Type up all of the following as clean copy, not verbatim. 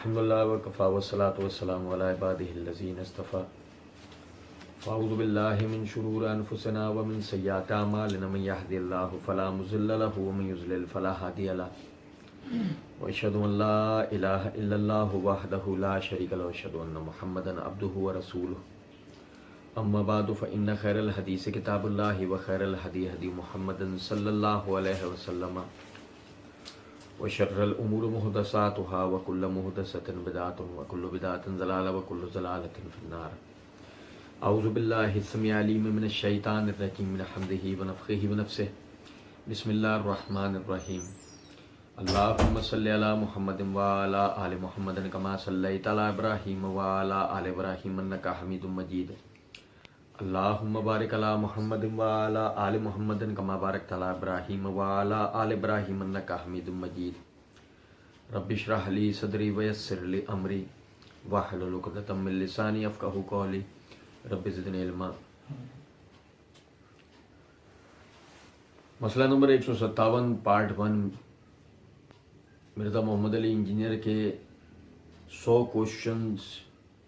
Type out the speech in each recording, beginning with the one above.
الحمدللہ وکفا والصلاۃ والسلام علی عبادہ الذین اصطفیٰ فاعوذ باللہ من شرور انفسنا ومن سیئات اعمالنا من یہد اللہ فلا مضل له ومن یضلل فلا ہادی له واشہد ان لا الہ الا اللہ وحدہ لا شریک له واشہد ان محمدا عبدہ ورسولہ اما بعد فإن خیر الحدیث کتاب اللہ وخیر الہدی ہدی محمد صلی اللہ علیہ وسلم وشر الامور محدثاتها وكل محدثة بدعة وكل بدعة ضلالة وكل ضلالة في النار. اعوذ باللہ السمیع العلیم من الشیطان الرجیم من حمدہ ونفخہ ونفثہ. بسم اللہ الرحمن الرحیم. اللہم صلی علی محمد وعلی آل محمد کما صلیت علی ابراہیم وعلی آل ابراہیم انک حمید مجید. اللہم بارک علی محمد وعلی آل محمد کما بارکت علی ابراہیم وعلی آل ابراہیم انک حمید مجید. رب اشرح لی صدری ویسر لی امری واحلل عقدۃ من لسانی یفقہوا قولی. رب زدنی علما. مسئلہ number 157 part 1 Mirza Muhammad Ali engineer کے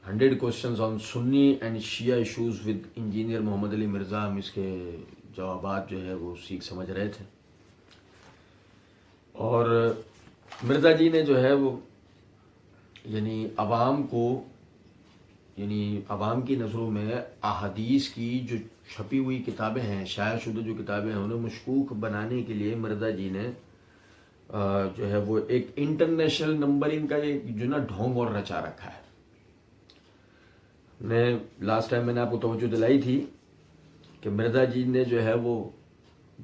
100 questions on Sunni and Shia issues with engineer Muhammad Ali Mirza. ہم اس کے جوابات جو ہے وہ سیکھ سمجھ رہے تھے، اور مرزا جی نے جو ہے وہ عوام کی نظروں میں احادیث کی جو چھپی ہوئی کتابیں ہیں، شائع شدہ جو کتابیں ہیں، انہیں مشکوک بنانے کے لیے مرزا جی نے جو ہے وہ ایک انٹرنیشنل نمبرنگ کا ایک جو نا ڈھونگ اور رچا رکھا ہے. لاسٹ ٹائم میں نے آپ کو توجہ دلائی تھی کہ مرزا جی نے جو ہے وہ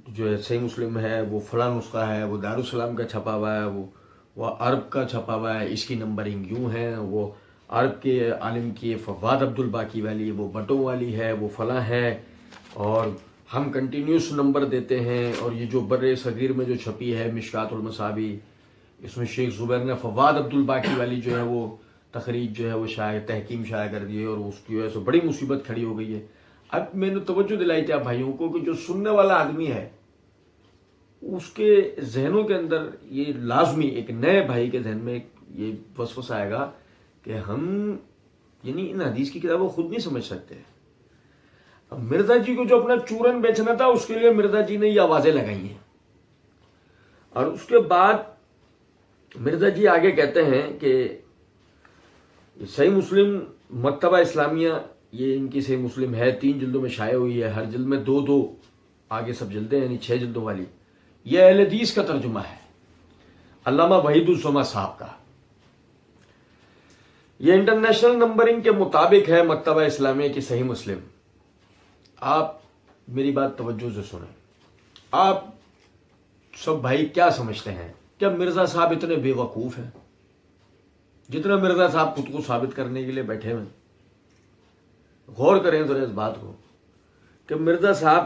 جو ہے صحیح مسلم ہے وہ فلاں نسخہ ہے، وہ دارالسلام کا چھپا ہوا ہے، وہ عرب کا چھپا ہوا ہے، اس کی نمبرنگ یوں ہے، وہ عرب کے عالم کی فواد عبد الباقی والی، وہ بٹوں والی ہے، وہ فلاں ہے، اور ہم کنٹینیوس نمبر دیتے ہیں. اور یہ جو بر صغیر میں جو چھپی ہے مشکات المصابیح، اس میں شیخ زبیر نے فواد عبد الباقی والی جو ہے وہ تخریج جو ہے وہ تحکیم شائع کر دی ہے، اور اس کی وجہ سے بڑی مصیبت کھڑی ہو گئی ہے. اب میں نے توجہ دلائی تھی آپ بھائیوں کو کہ جو سننے والا آدمی ہے اس کے ذہنوں کے اندر یہ لازمی ایک نئے بھائی کے ذہن میں یہ وسوسہ آئے گا کہ ہم ان حدیث کی کتابوں خود نہیں سمجھ سکتے. اب مرزا جی کو جو اپنا چورن بیچنا تھا اس کے لیے مرزا جی نے یہ آوازیں لگائی ہیں، اور اس کے بعد مرزا جی آگے کہتے ہیں کہ صحیح مسلم مکتبہ اسلامیہ، یہ ان کی صحیح مسلم ہے، 3 جلدوں میں شائع ہوئی ہے، ہر جلد میں 2 آگے سب جلدیں یعنی 6 جلدوں والی. یہ اہل حدیث کا ترجمہ ہے علامہ وحید الزما صاحب کا. یہ انٹرنیشنل نمبرنگ کے مطابق ہے مکتبہ اسلامیہ کی صحیح مسلم. آپ میری بات توجہ سے سنیں. آپ سب بھائی کیا سمجھتے ہیں؟ کیا مرزا صاحب اتنے بے وقوف ہیں جتنا مرزا صاحب خود کو ثابت کرنے کے لیے بیٹھے ہوئے؟ غور کریں ذرا اس بات کو کہ مرزا صاحب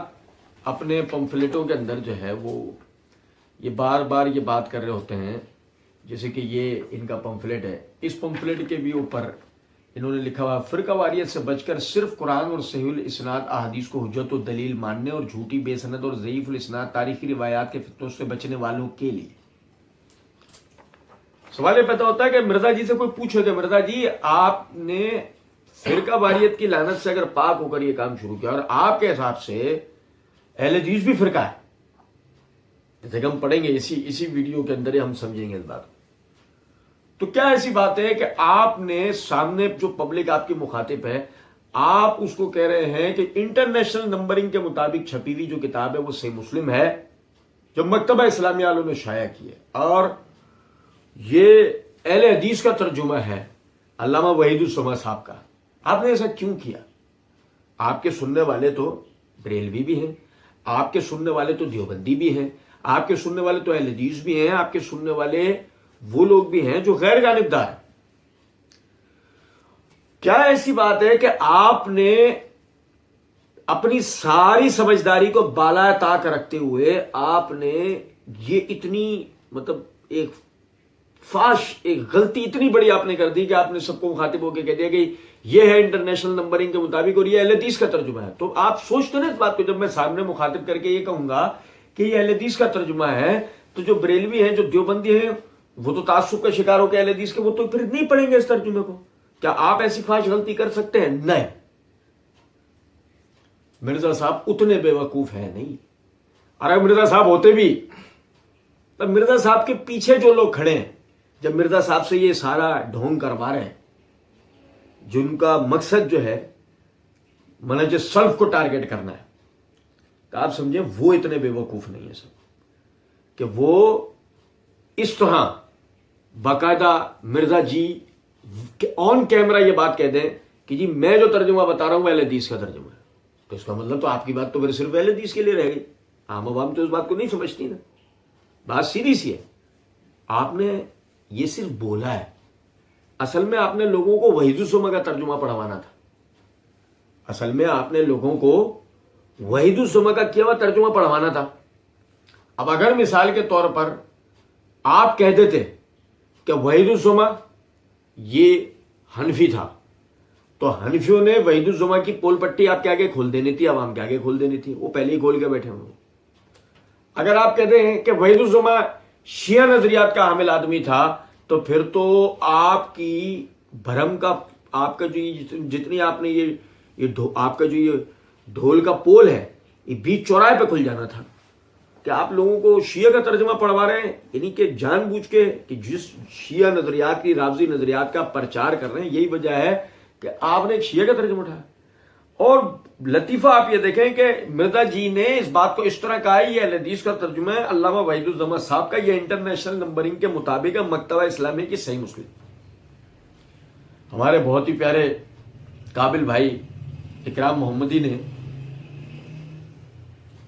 اپنے پمفلیٹوں کے اندر جو ہے وہ یہ بار بار یہ بات کر رہے ہوتے ہیں، جیسے کہ یہ ان کا پمفلیٹ ہے، اس پمفلیٹ کے بھی اوپر انہوں نے لکھا ہوا فرقہ واریت سے بچ کر صرف قرآن اور صحیح الاسناد احادیث کو حجت و دلیل ماننے اور جھوٹی بے سند اور ضعیف الاسناد تاریخی روایات کے فتنوں سے بچنے والوں کے لیے. سوال یہ پیدا ہوتا ہے کہ مرزا جی سے کوئی پوچھے کہ مرزا جی آپ نے فرقہ واریت کی لعنت سے اگر پاک ہو کر یہ کام شروع کیا، اور آپ کے حساب سے اہل حدیث بھی فرقہ ہے، جیسے کہ ہم پڑھیں گے اسی ویڈیو کے اندر ہی ہم سمجھیں گے اس بات کو، تو کیا ایسی بات ہے کہ آپ نے سامنے جو پبلک آپ کی مخاطب ہے، آپ اس کو کہہ رہے ہیں کہ انٹرنیشنل نمبرنگ کے مطابق چھپی ہوئی جو کتاب ہے وہ صحیح مسلم ہے جو مکتبہ اسلامیہ والوں نے شائع کی ہے، اور یہ اہل حدیث کا ترجمہ ہے علامہ وحید الزما صاحب کا. آپ نے ایسا کیوں کیا؟ آپ کے سننے والے تو بریلوی بھی ہیں، آپ کے سننے والے تو دیوبندی بھی ہیں، آپ کے سننے والے تو اہل حدیث بھی ہیں، آپ کے سننے والے وہ لوگ بھی ہیں جو غیر جانبدار. کیا ایسی بات ہے کہ آپ نے اپنی ساری سمجھداری کو بالا طاق رکھتے ہوئے آپ نے یہ اتنی ایک فاش ایک غلطی اتنی بڑی آپ نے کر دی کہ آپ نے سب کو مخاطب ہو کے کہہ دیا کہ یہ ہے انٹرنیشنل نمبرنگ کے مطابق اور یہ اہل حدیث کا ترجمہ ہے. تو آپ سوچتے نا اس بات کو، جب میں سامنے مخاطب کر کے یہ کہوں گا کہ یہ اہل حدیث کا ترجمہ ہے، تو جو بریلوی ہیں جو دیوبندی ہیں وہ تو تعصب کا شکار ہو کے اہل حدیث کے، وہ تو پھر نہیں پڑھیں گے اس ترجمے کو. کیا آپ ایسی خواہش غلطی کر سکتے ہیں؟ نہیں. مرزا صاحب اتنے بے وقوف ہیں نہیں. اور اگر مرزا صاحب ہوتے بھی تب مرزا صاحب کے پیچھے جو لوگ کھڑے ہیں، جب مرزا صاحب سے یہ سارا ڈھونگ کروا رہے ہیں، جن کا مقصد جو ہے منہج سلف کو ٹارگٹ کرنا ہے، تو آپ سمجھیں وہ اتنے بے وقوف نہیں ہیں سب کہ وہ اس طرح باقاعدہ مرزا جی آن کیمرہ یہ بات کہہ دیں کہ جی میں جو ترجمہ بتا رہا ہوں وہ اہل حدیث کا ترجمہ ہے. تو اس کا مطلب تو آپ کی بات تو پھر صرف اہل حدیث کے لیے رہ گئی. عام عوام تو اس بات کو نہیں سمجھتی نا. بات سیدھی سی ہے. آپ نے یہ صرف بولا ہے، اصل میں آپ نے لوگوں کو وحید الزمہ کا ترجمہ پڑھوانا تھا. اصل میں آپ نے لوگوں کو وحید الزمہ کا کیا ہوا ترجمہ پڑھوانا تھا. اب اگر مثال کے طور پر آپ کہہ دیتے کہ وحید الزمہ یہ حنفی تھا، تو حنفیوں نے وحید الزمہ کی پول پٹی آپ کے آگے کھول دینی تھی، عوام کے آگے کھول دینی تھی. وہ پہلے ہی کھول کے بیٹھے ہوئے. اگر آپ کہتے ہیں کہ وحید الزمہ شیعہ نظریات کا حامل آدمی تھا، تو پھر تو آپ کی بھرم کا، آپ کا جو جتنی آپ نے یہ آپ کا جو یہ ڈھول کا پول ہے، یہ بیچ چوراہے پہ کھل جانا تھا. کہ آپ لوگوں کو شیعہ کا ترجمہ پڑھوا رہے ہیں، یعنی کہ جان بوجھ کے کہ جس شیعہ نظریات کی، رافضی نظریات کا پرچار کر رہے ہیں، یہی وجہ ہے کہ آپ نے ایک شیعہ کا ترجمہ اٹھایا. اور لطیفہ آپ یہ دیکھیں کہ مرزا جی نے اس بات کو اس طرح کہا ہے، یہ اہل حدیث کا ترجمہ ہے علامہ وحید الزمہ صاحب کا، یہ انٹرنیشنل نمبرنگ کے مطابق ہے، مکتبہ اسلامی کی صحیح مسلم. ہمارے بہت ہی پیارے قابل بھائی اکرام محمدی نے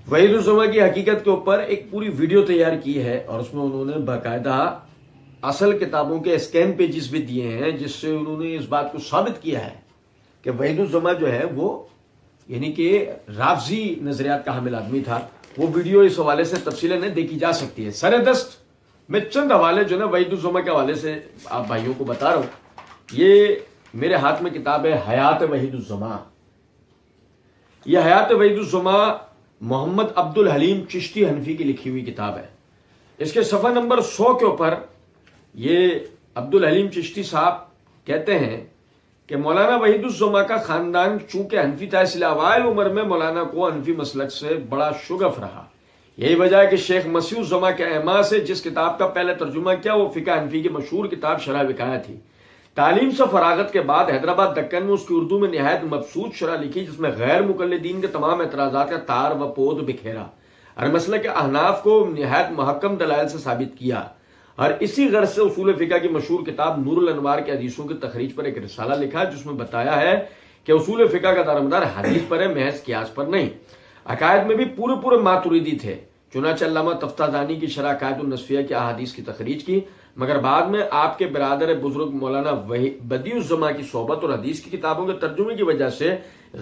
وحید الزمہ کی حقیقت کے اوپر ایک پوری ویڈیو تیار کی ہے، اور اس میں انہوں نے باقاعدہ اصل کتابوں کے اسکین پیجز بھی دیے ہیں، جس سے انہوں نے اس بات کو ثابت کیا ہے کہ وحید الزمہ جو ہے وہ یعنی کہ رافضی نظریات کا حامل آدمی تھا. وہ ویڈیو اس حوالے سے تفصیلیں دیکھی جا سکتی ہے. سر دست میں چند حوالے جو نا وحید الزمہ کے حوالے سے آپ بھائیوں کو بتا رہا ہوں. یہ میرے ہاتھ میں کتاب ہے حیات وحید الزمہ. یہ حیات وحید الزمہ محمد عبد الحلیم چشتی حنفی کی لکھی ہوئی کتاب ہے. اس کے صفحہ نمبر 100 کے اوپر یہ عبد الحلیم چشتی صاحب کہتے ہیں کہ مولانا وحید الزمہ کا خاندان چونکہ حنفی تھا، اس لیے اوائل عمر میں مولانا کو حنفی مسلک سے بڑا شغف رہا. یہی وجہ ہے کہ شیخ مسیح الزمہ کے اعماء سے جس کتاب کا پہلے ترجمہ کیا وہ فقہ حنفی کی مشہور کتاب شرح وقایہ تھی. تعلیم سے فراغت کے بعد حیدرآباد دکن میں اس کی اردو میں نہایت مبسوط شرح لکھی، جس میں غیر مقلدین کے تمام اعتراضات کا تار و پود بکھیرا اور مسلک احناف کو نہایت محکم دلائل سے ثابت کیا. اور اسی غرض سے اصول فقہ کی مشہور کتاب نور الانوار کے حدیثوں کی تخریج پر ایک رسالہ لکھا، جس میں بتایا ہے کہ اصول فقہ کا دارمدار حدیث پر ہے، محض قیاس پر نہیں. عقائد میں بھی پورے ماتریدی تھے. چنانچہ علامہ تفتازانی کی شرح عقائد النصفیہ کی احادیث کی تخریج کی، مگر بعد میں آپ کے برادر بزرگ مولانا بدیع الزمہ کی صحبت اور حدیث کی کتابوں کے ترجمے کی وجہ سے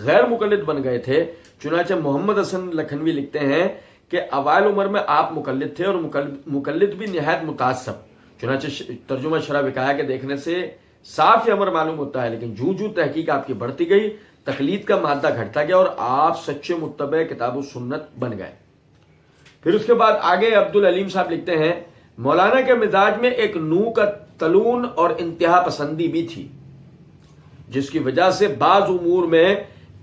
غیر مقلد بن گئے تھے. چنانچہ محمد حسن لکھنوی لکھتے ہیں کہ اوائل عمر میں آپ مقلد تھے اور مقلد بھی نہایت متعصب. چنانچہ ترجمہ شرح وقایہ کے دیکھنے سے صاف یہ امر معلوم ہوتا ہے، لیکن جو تحقیق آپ کی بڑھتی گئی، تقلید کا مادہ گھٹتا گیا اور آپ سچے متبع کتاب و سنت بن گئے. پھر اس کے بعد آگے عبد الحلیم صاحب لکھتے ہیں مولانا کے مزاج میں ایک نو کا تلون اور انتہا پسندی بھی تھی، جس کی وجہ سے بعض امور میں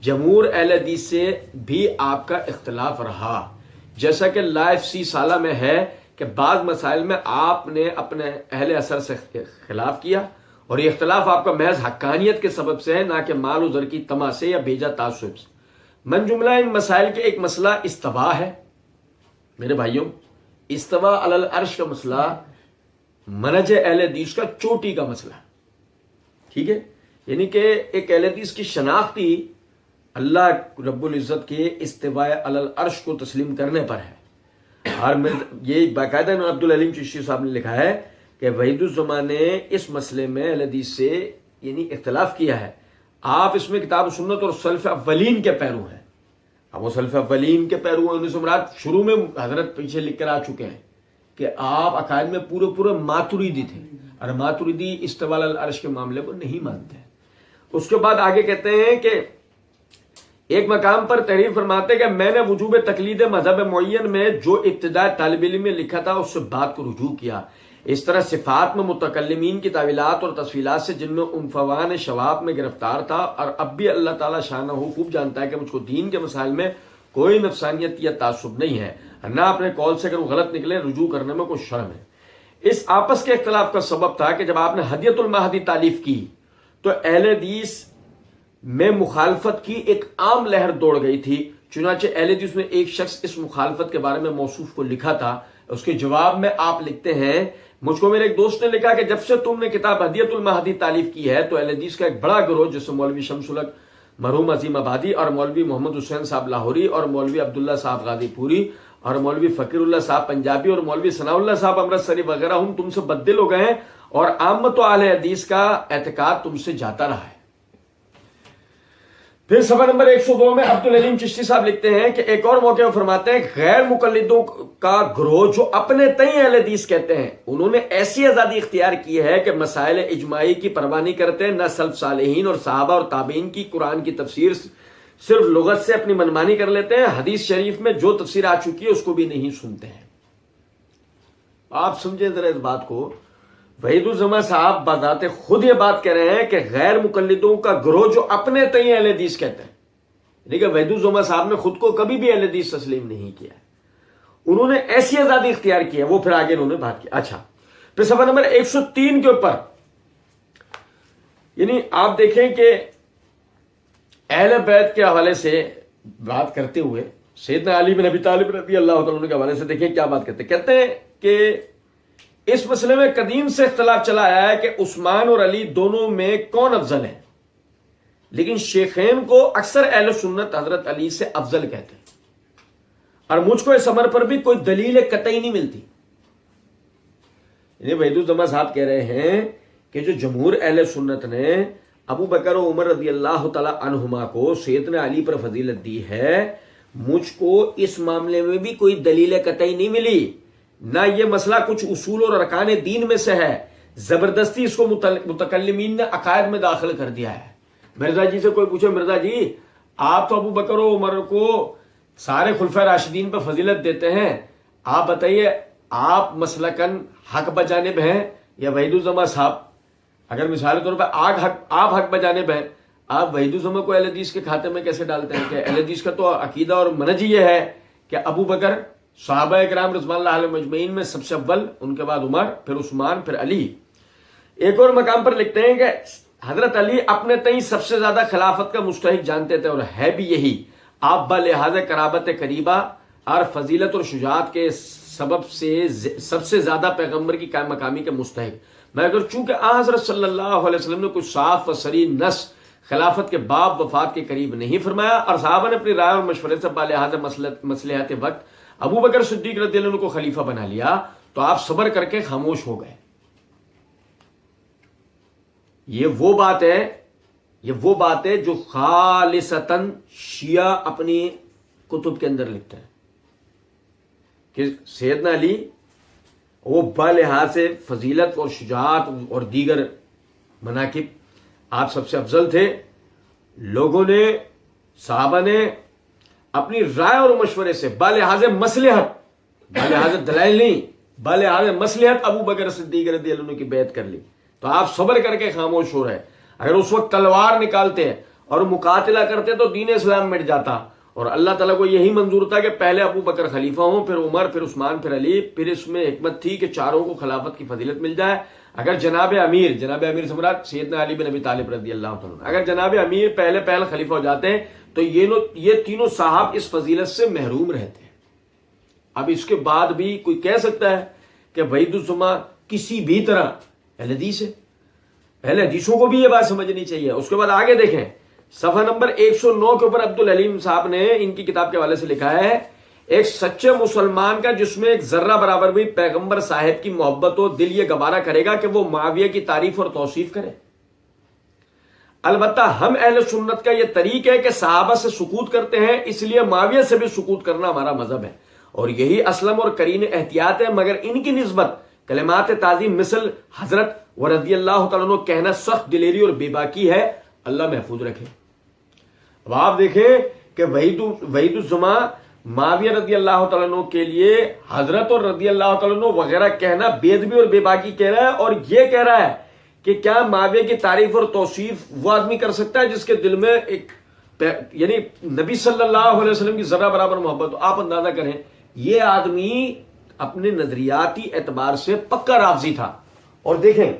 جمہور اہل حدیث سے بھی آپ کا اختلاف رہا، جیسا کہ لائف سی سالہ میں ہے کہ بعض مسائل میں آپ نے اپنے اہل اثر سے خلاف کیا، اور یہ اختلاف آپ کا محض حقانیت کے سبب سے ہے، نہ کہ مال و زر کی طمع سے یا بھیجا تعصب سے. من جملہ ان مسائل کے ایک مسئلہ استوا ہے. میرے بھائیوں، استوا علی العرش کا مسئلہ منہج اہل حدیث کا چوٹی کا مسئلہ ہے. ٹھیک ہے، یعنی کہ ایک اہل حدیث کی شناختی اللہ رب العزت کے استواء علی العرش کو تسلیم کرنے پر ہے. اور یہ باقاعدہ عبد الحلیم چشتی صاحب نے لکھا ہے کہ وحید الزمہ نے اس مسئلے میں اہل حدیث سے یعنی اختلاف کیا ہے. آپ اس میں کتاب سنت اور سلف اولین کے پیرو ہیں. اب وہ سلف اولین کے پیرو ہیں، 19 مراد شروع میں حضرت پیچھے لکھ کر آ چکے ہیں کہ آپ عقائد میں پورے ماتریدی تھے، اور ماتریدی استواء علی العرش کے معاملے کو نہیں مانتے. اس کے بعد آگے کہتے ہیں کہ ایک مقام پر تحریر فرماتے ہیں کہ میں نے وجوب تقلید مذہب معین میں جو ابتداء طالب علم میں لکھا تھا اس سے بات کو رجوع کیا. اس طرح صفات میں متکلمین کی تعویلات اور تفصیلات سے جن میں عنفوان شواب میں گرفتار تھا، اور اب بھی اللہ تعالیٰ شانہ خوب جانتا ہے کہ مجھ کو دین کے مسائل میں کوئی نفسانیت یا تعصب نہیں ہے، نہ اپنے قول سے اگر وہ غلط نکلے رجوع کرنے میں کوئی شرم ہے۔ اس آپس کے اختلاف کا سبب تھا کہ جب آپ نے ہدیۃ المہدی تالیف کی تو اہل حدیث میں مخالفت کی ایک عام لہر دوڑ گئی تھی، چنانچہ اہل حدیث میں ایک شخص اس مخالفت کے بارے میں موصوف کو لکھا تھا۔ اس کے جواب میں آپ لکھتے ہیں، مجھ کو میرے ایک دوست نے لکھا کہ جب سے تم نے کتاب ہدیۃ المہدی تالیف کی ہے تو اہل حدیث کا ایک بڑا گروہ جس میں مولوی شمس الحق مرحوم عظیم آبادی اور مولوی محمد حسین صاحب لاہوری اور مولوی عبداللہ صاحب غازی پوری اور مولوی فقیر اللہ صاحب پنجابی اور مولوی ثناء اللہ صاحب امرتسری وغیرہ ہم تم سے بددل ہو گئے ہیں، اور عامت و اہل حدیث کا اعتقاد تم سے جاتا رہا ہے۔ پھر صفحہ نمبر 102 میں عبدالعلیم چشتی صاحب لکھتے ہیں کہ ایک اور موقع میں فرماتے ہیں، غیر مقلدوں کا گروہ جو اپنے تئیں اہل حدیث کہتے ہیں، انہوں نے ایسی آزادی اختیار کی ہے کہ مسائل اجماعی کی پرواہ نہیں کرتے، نہ سلف صالحین اور صحابہ اور تابعین کی قرآن کی تفسیر صرف لغت سے اپنی منمانی کر لیتے ہیں، حدیث شریف میں جو تفسیر آ چکی ہے اس کو بھی نہیں سنتے ہیں۔ آپ سمجھیں ذرا اس بات کو، وحید الزماں صاحب بذات خود یہ بات کہہ رہے ہیں کہ غیر مقلدوں کا گروہ جو اپنے تئیں اہل حدیث کہتے ہیں، لیکن وحید الزماں صاحب نے خود کو کبھی بھی اہل حدیث تسلیم نہیں کیا، انہوں نے ایسی آزادی اختیار کی ہے، وہ پھر آگے انہوں نے بات کی۔ اچھا، پھر صفحہ نمبر 103 کے اوپر یعنی آپ دیکھیں کہ اہل بیت کے حوالے سے بات کرتے ہوئے سیدنا علی بن ابی طالب رضی اللہ تعالیٰ عنہ کے حوالے سے دیکھیں کیا بات کرتے ہیں۔ کہتے ہیں کہ اس مسئلے میں قدیم سے اختلاف چلا آیا ہے کہ عثمان اور علی دونوں میں کون افضل ہے، لیکن شیخین کو اکثر اہل سنت حضرت علی سے افضل کہتے ہیں، اور مجھ کو اس امر پر بھی کوئی دلیل قطعی نہیں ملتی۔ یعنی وحید الزماں صاحب کہہ رہے ہیں کہ جو جمہور اہل سنت نے ابو بکر و عمر رضی اللہ تعالی عنہما کو سیدنا علی پر فضیلت دی ہے، مجھ کو اس معاملے میں بھی کوئی دلیل قطعی نہیں ملی، نہ یہ مسئلہ کچھ اصول اور ارکان دین میں سے ہے، زبردستی اس کو متکلمین نے عقائد میں داخل کر دیا ہے۔ مرزا جی سے کوئی پوچھے، مرزا جی آپ تو ابو بکر و عمر کو سارے خلفائے راشدین پر فضیلت دیتے ہیں، آپ بتائیے آپ مسلکن حق بجانب ہیں یا وحید الزماں صاحب؟ اگر مثال کے طور پر آپ حق بجانب ہیں، آپ وحید الزماں کو اہل حدیث کے کھاتے میں کیسے ڈالتے ہیں؟ کہ اہل حدیث کا تو عقیدہ اور منہج یہ ہے کہ ابو بکر صحابہ کرام رضوان اللہ علیہم اجمعین میں سب سے اول، ان کے بعد عمر، پھر عثمان، پھر علی۔ ایک اور مقام پر لکھتے ہیں کہ حضرت علی اپنے تئیں سب سے زیادہ خلافت کا مستحق جانتے تھے، اور ہے بھی یہی۔ آپ بلحاظ قرابت قریبہ اور فضیلت اور شجاعت کے سبب سے سب سے زیادہ پیغمبر کی قائم مقامی کے مستحق، مگر چونکہ حضرت صلی اللہ علیہ وسلم نے کوئی صاف و صریح نص خلافت کے باب وفات کے قریب نہیں فرمایا، اور صحابہ نے اپنی رائے اور مشورے سے بلحاظ مصلحت وقت ابو بکر صدیق رضی اللہ عنہ کو خلیفہ بنا لیا، تو آپ صبر کر کے خاموش ہو گئے۔ یہ وہ بات ہے جو خالصتاً شیعہ اپنی کتب کے اندر لکھتے ہیں کہ سیدنا علی وہ بلحاظ فضیلت اور شجاعت اور دیگر مناقب آپ سب سے افضل تھے۔ لوگوں نے، صحابہ نے اپنی رائے اور مشورے سے بلحاظ مصلحت، بلحاظ دلائل نہیں، بلحاظ مصلحت ابو بکر صدیق رضی اللہ عنہ کی بیعت کر لی، تو آپ صبر کر کے خاموش ہو رہے۔ اگر اس وقت تلوار نکالتے اور مقاتلہ کرتے تو دین اسلام مٹ جاتا، اور اللہ تعالیٰ کو یہی منظور تھا کہ پہلے ابو بکر خلیفہ ہوں، پھر عمر، پھر عثمان، پھر علی، پھر اس میں حکمت تھی کہ چاروں کو خلافت کی فضیلت مل جائے۔ اگر جناب امیر سمراٹ سیدنا علی بن ابی طالب رضی اللہ عنہ، اگر جناب امیر پہلے خلیفہ ہو جاتے ہیں تو یہ تینوں صاحب اس فضیلت سے محروم رہتے ہیں۔ اب اس کے بعد بھی کوئی کہہ سکتا ہے کہ وحید الزماں کسی بھی طرح اہل حدیث ہے؟ اہل حدیثوں کو بھی یہ بات سمجھنی چاہیے۔ اس کے بعد آگے دیکھیں صفحہ نمبر 109 کے اوپر عبدالعلیم صاحب نے ان کی کتاب کے حوالے سے لکھا ہے، ایک سچے مسلمان کا جس میں ایک ذرہ برابر بھی پیغمبر صاحب کی محبت ہو، دل یہ گوارا کرے گا کہ وہ معاویہ کی تعریف اور توصیف کرے۔ البتہ ہم اہل سنت کا یہ طریق ہے کہ صحابہ سے سکوت کرتے ہیں، اس لیے معاویہ سے بھی سکوت کرنا ہمارا مذہب ہے، اور یہی اسلم اور کرین احتیاط ہے، مگر ان کی نسبت کلمات تعظیم مثل حضرت و رضی اللہ تعالیٰ عنہ کہنا سخت دلیری اور بے باکی ہے، اللہ محفوظ رکھے۔ اب آپ دیکھیں کہ وحید الزماں معاویہ رضی اللہ تعالیٰ عنہ کے لیے حضرت اور رضی اللہ تعالیٰ عنہ وغیرہ کہنا بے ادبی اور بے باکی کہہ رہا ہے، اور یہ کہہ رہا ہے کہ کیا معاویہ کی تعریف اور توصیف وہ آدمی کر سکتا ہے جس کے دل میں ایک یعنی نبی صلی اللہ علیہ وسلم کی ذرہ برابر محبت ہو؟ آپ اندازہ کریں، یہ آدمی اپنے نظریاتی اعتبار سے پکا رافضی تھا. اور دیکھیں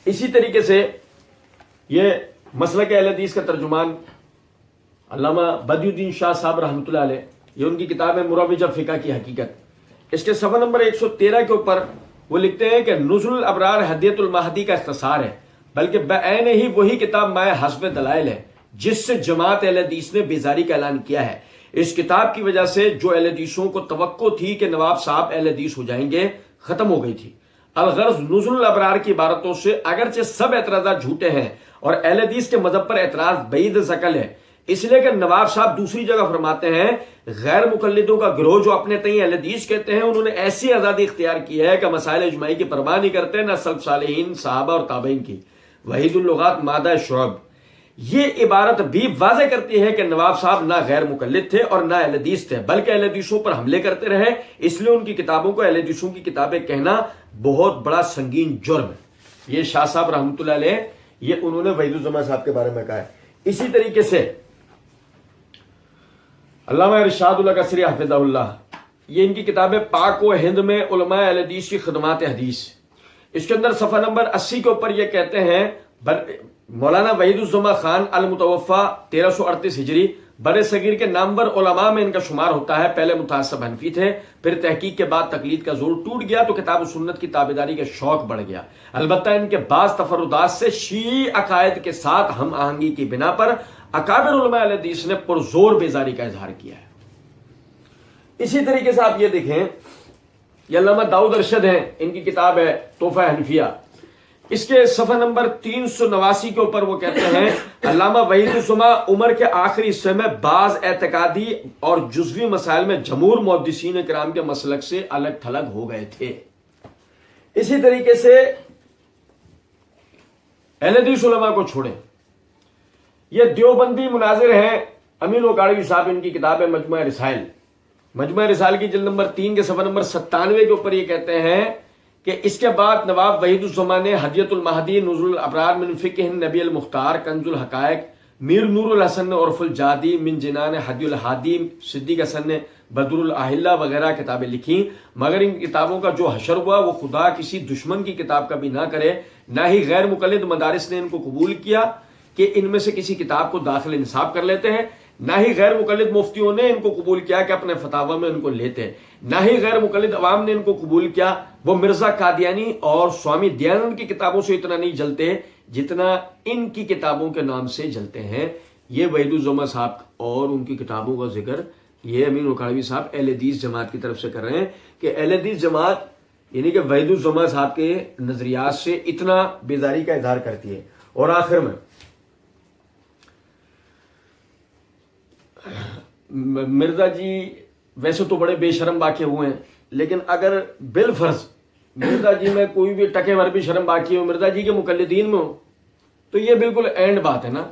اسی طریقے سے یہ مسلک اہل حدیث کا ترجمان علامہ بدی الدین شاہ صاحب رحمۃ اللہ علیہ، یہ ان کی کتاب ہے مروجہ فقہ کی حقیقت، اس کے صفحہ نمبر 113 کے اوپر وہ لکھتے ہیں کہ نزل الابرار ہدیۃ المہدی کا اختصار ہے، بلکہ بعین ہی وہی کتاب مائے حسب دلائل ہے جس سے جماعت اہل حدیث نے بیزاری کا اعلان کیا ہے. اس کتاب کی وجہ سے جو اہل حدیثوں کو توقع تھی کہ نواب صاحب اہل حدیث ہو جائیں گے ختم ہو گئی تھی. الغرض نزل الابرار کی عبارتوں سے اگرچہ سب اعتراضات جھوٹے ہیں اور اہل حدیث کے مذہب پر اعتراض بعید ثقل ہے، اس لیے کہ نواب صاحب دوسری جگہ فرماتے ہیں غیر مقلدوں کا گروہ جو اپنے تئیں اہل حدیث کہتے ہیں انہوں نے ایسی آزادی اختیار کی ہے کہ مسائل اجماعی کی پرواہ نہیں کرتے، نہ سلف صالحین صحابہ اور تابعین کی. وحید اللغات مادہ شعب. یہ عبارت بھی واضح کرتی ہے کہ نواب صاحب نہ غیر مقلد تھے اور نہ اہل حدیث تھے، بلکہ اہل حدیثوں پر حملے کرتے رہے، اس لیے ان کی کتابوں کو اہل حدیثوں کی کتابیں کہنا بہت بڑا سنگین جرم ہے. یہ شاہ صاحب رحمۃ اللہ علیہ، یہ انہوں نے وحید الزماں صاحب کے بارے میں کہا ہے. اسی طریقے سے علامہ ارشاد اللہ قصری حفظہ اللہ، یہ ان کی کتاب ہے پاک و ہند میں علماء اہل حدیث کی خدمات حدیث، اس کے اندر صفحہ نمبر 80 کے اوپر یہ کہتے ہیں مولانا وحید الزماں خان المتوفا 1338 ہجری بر صغیر کے نامور علماء میں ان کا شمار ہوتا ہے. پہلے متعصب حنفی تھے، پھر تحقیق کے بعد تقلید کا زور ٹوٹ گیا تو کتاب و سنت کی تابعداری کا شوق بڑھ گیا. البتہ ان کے بعض تفردات سے شیعی عقائد کے ساتھ ہم آہنگی کی بنا پر اکابر علماء اہل حدیث نے پرزور بیزاری کا اظہار کیا ہے. اسی طریقے سے آپ یہ دیکھیں، یہ علامہ داؤد ارشد ہیں، ان کی کتاب ہے تحفہ حنفیہ، اس کے صفحہ نمبر 389 کے اوپر وہ کہتے ہیں علامہ وحید الزماں عمر کے آخری حصے میں بعض اعتقادی اور جزوی مسائل میں جمہور محدثین کرام کے مسلک سے الگ تھلگ ہو گئے تھے. اسی طریقے سے اہل حدیث علماء کو چھوڑیں، یہ دیوبندی مناظر ہیں امین اوکاڑوی صاحب، ان کی کتاب ہے مجموعہ رسائل. مجموعہ رسائل کی جلد نمبر 3 کے صفحہ نمبر 97 کے اوپر یہ کہتے ہیں کہ اس کے بعد نواب وحید الزماں نے ہدیۃ المہدی، نزول الابرار من فقہ نبی المختار، کنز الحقائق، میر نور الحسن نے عرف الجادی، من جنان ہدی الحادی، صدیق حسن نے بدر الاحلہ وغیرہ کتابیں لکھیں، مگر ان کتابوں کا جو حشر ہوا وہ خدا کسی دشمن کی کتاب کا بھی نہ کرے. نہ ہی غیر مقلد مدارس نے ان کو قبول کیا کہ ان میں سے کسی کتاب کو داخل انصاب کر لیتے ہیں، نہ ہی غیر مقلد مفتیوں نے ان کو قبول کیا کہ اپنے فتاوی میں ان کو لیتے، نہ ہی غیر مقلد عوام نے ان کو قبول کیا. وہ مرزا قادیانی اور سوامی دیانند کی کتابوں سے اتنا نہیں جلتے جتنا ان کی کتابوں کے نام سے جلتے ہیں. یہ وحید الزماں صاحب اور ان کی کتابوں کا ذکر یہ امین اوکاڑوی صاحب اہل حدیث جماعت کی طرف سے کر رہے ہیں کہ اہل حدیث جماعت یعنی کہ وحید الزماں صاحب کے نظریات سے اتنا بیزاری کا اظہار کرتی ہے. اور آخر میں مرزا جی ویسے تو بڑے بے شرم باقی ہوئے ہیں، لیکن اگر بالفرض مرزا جی میں کوئی بھی ٹکے بھر بھی شرم باقی ہو، مرزا جی کے مقلدین میں ہو، تو یہ بالکل اینڈ بات ہے نا.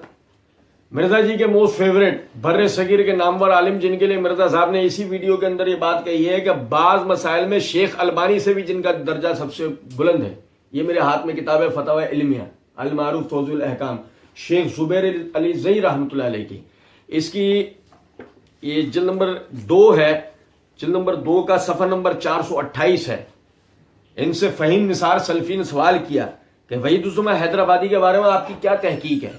مرزا جی کے موسٹ فیوریٹ بر صغیر کے نامور عالم جن کے لیے مرزا صاحب نے اسی ویڈیو کے اندر یہ بات کہی ہے کہ بعض مسائل میں شیخ البانی سے بھی جن کا درجہ سب سے بلند ہے. یہ میرے ہاتھ میں کتاب ہے فتاوی علمیہ المعروف توضیح الاحکام، شیخ زبیر علی زئی رحمۃ اللہ علیہ کی. اس کی یہ جلد نمبر 2 ہے، جلد نمبر 2 کا صفحہ نمبر 428 ہے. ان سے فہیم نثار سلفی نے سوال کیا کہ وحید الزماں حیدرآبادی کے بارے میں آپ کی کیا تحقیق ہے؟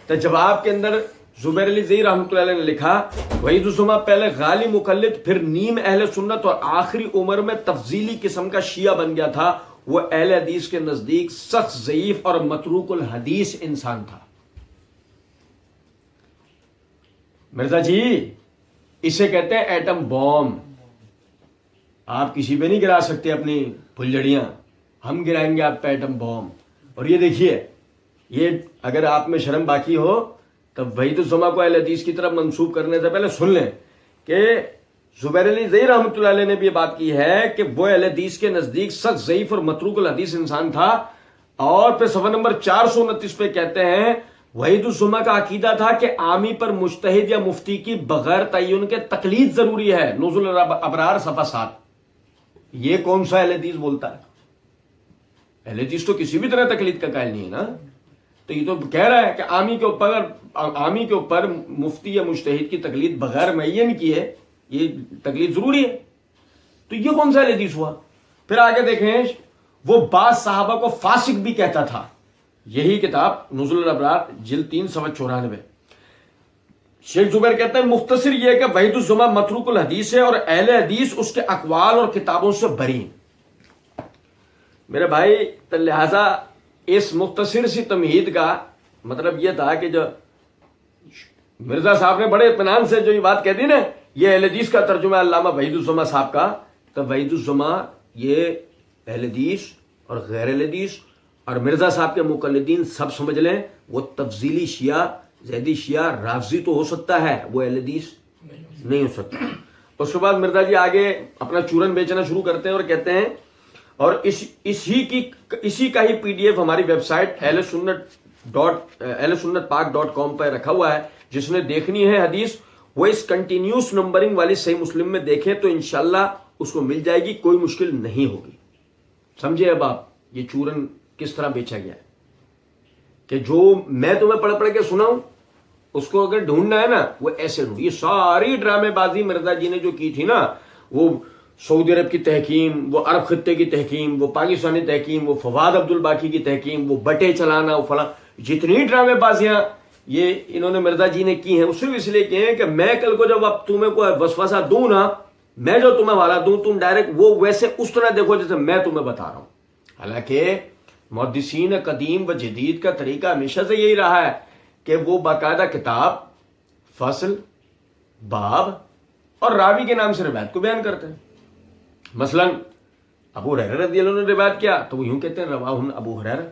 تو جواب کے اندر زبیر علی زئی رحمۃ اللہ علیہ نے لکھا وحید الزماں پہلے غالی مقلد، پھر نیم اہل سنت اور آخری عمر میں تفضیلی قسم کا شیعہ بن گیا تھا. وہ اہل حدیث کے نزدیک سخت ضعیف اور متروک الحدیث انسان تھا. مرزا جی اسے کہتے ہیں ایٹم بوم. آپ کسی پہ نہیں گرا سکتے اپنی پھلجڑیاں، ہم گرائیں گے آپ پہ ایٹم بوم. اور یہ دیکھیے، یہ اگر آپ میں شرم باقی ہو تب وحید الزماں کو اہل حدیث کی طرف منسوب کرنے سے پہلے سن لیں کہ زبیر علی زئی رحمۃ اللہ علیہ نے بھی یہ بات کی ہے کہ وہ اہل حدیث کے نزدیک سخت ضعیف اور متروک الحدیث انسان تھا. اور پھر صفحہ نمبر 429 پہ کہتے ہیں وحید الزما کا عقیدہ تھا کہ عامی پر مجتہد یا مفتی کی بغیر تعین کے تقلید ضروری ہے. نزول الابرار صفحہ 7. یہ کون سا اہل حدیث بولتا ہے؟ اہل حدیث تو کسی بھی طرح تقلید کا قائل نہیں ہے نا. تو یہ تو کہہ رہا ہے کہ عامی کے اوپر مفتی یا مجتہد کی تقلید بغیر معین کی ہے، یہ تقلید ضروری ہے. تو یہ کون سا اہل حدیث ہوا؟ پھر آگے دیکھیں، وہ بعض صحابہ کو فاسق بھی کہتا تھا. یہی کتاب نزول الابرار جلد 3 صفحہ 94. شیخ زبیر کہتے ہیں مختصر یہ کہ وحید الزما متروک الحدیث ہے اور اہل حدیث اس کے اقوال اور کتابوں سے بری. میرے بھائی لہذا اس مختصر سی تمہید کا مطلب یہ تھا کہ جو مرزا صاحب نے بڑے اطمینان سے جو یہ بات کہہ دی نا، یہ اہل حدیث کا ترجمہ ہے علامہ وحید الزما صاحب کا. تو وحید الزما یہ اہل حدیث اور غیر اہل حدیث اور مرزا صاحب کے مقلدین سب سمجھ لیں، وہ تفضیلی شیعہ، زیدی شیعہ، رافضی تو ہو سکتا ہے، وہ اہل حدیث نہیں ہو سکتا. اس کے بعد مرزا جی آگے اپنا چورن بیچنا شروع کرتے ہیں اور کہتے ہیں، اور اسی کا ہی PDF ہماری ویب سائٹ اہل سنت پاک.com پر رکھا ہوا ہے. جس نے دیکھنی ہے حدیث وہ اس کنٹینیوس نمبرنگ والی صحیح مسلم میں دیکھیں تو انشاءاللہ اس کو مل جائے گی، کوئی مشکل نہیں ہوگی. سمجھے اب آپ یہ چورن کس طرح بیچا گیا ہے؟ کہ جو میں تمہیں پڑھ پڑھ کے سناؤں اس کو اگر ڈھونڈنا ہے نا وہ ایسے ڈھونڈ. یہ ساری ڈرامے بازی مرزا جی نے جو کی تھی نا، وہ سعودی عرب کی تحکیم، وہ عرب خطے کی تحکیم، وہ پاکستانی تحکیم، وہ فواد عبد الباقی کی تحکیم، وہ بٹے چلانا، وہ فلاں، جتنی ڈرامے بازیاں یہ انہوں نے مرزا جی نے کی ہیں، اس اس لیے کی ہیں کہ میں کل کو جب اب تمہیں کوئی وسوسہ دوں نا، میں جو تمہیں والا دوں، تم ڈائریکٹ وہ ویسے اس طرح دیکھو جیسے میں تمہیں بتا رہا ہوں. حالانکہ محدثین قدیم و جدید کا طریقہ ہمیشہ سے یہی رہا ہے کہ وہ باقاعدہ کتاب، فصل، باب اور راوی کے نام سے روایت کو بیان کرتے ہیں. مثلا ابو ہریرہ رضی اللہ عنہ نے روایت کیا تو وہ یوں کہتے ہیں رواہ ابو ہریرہ.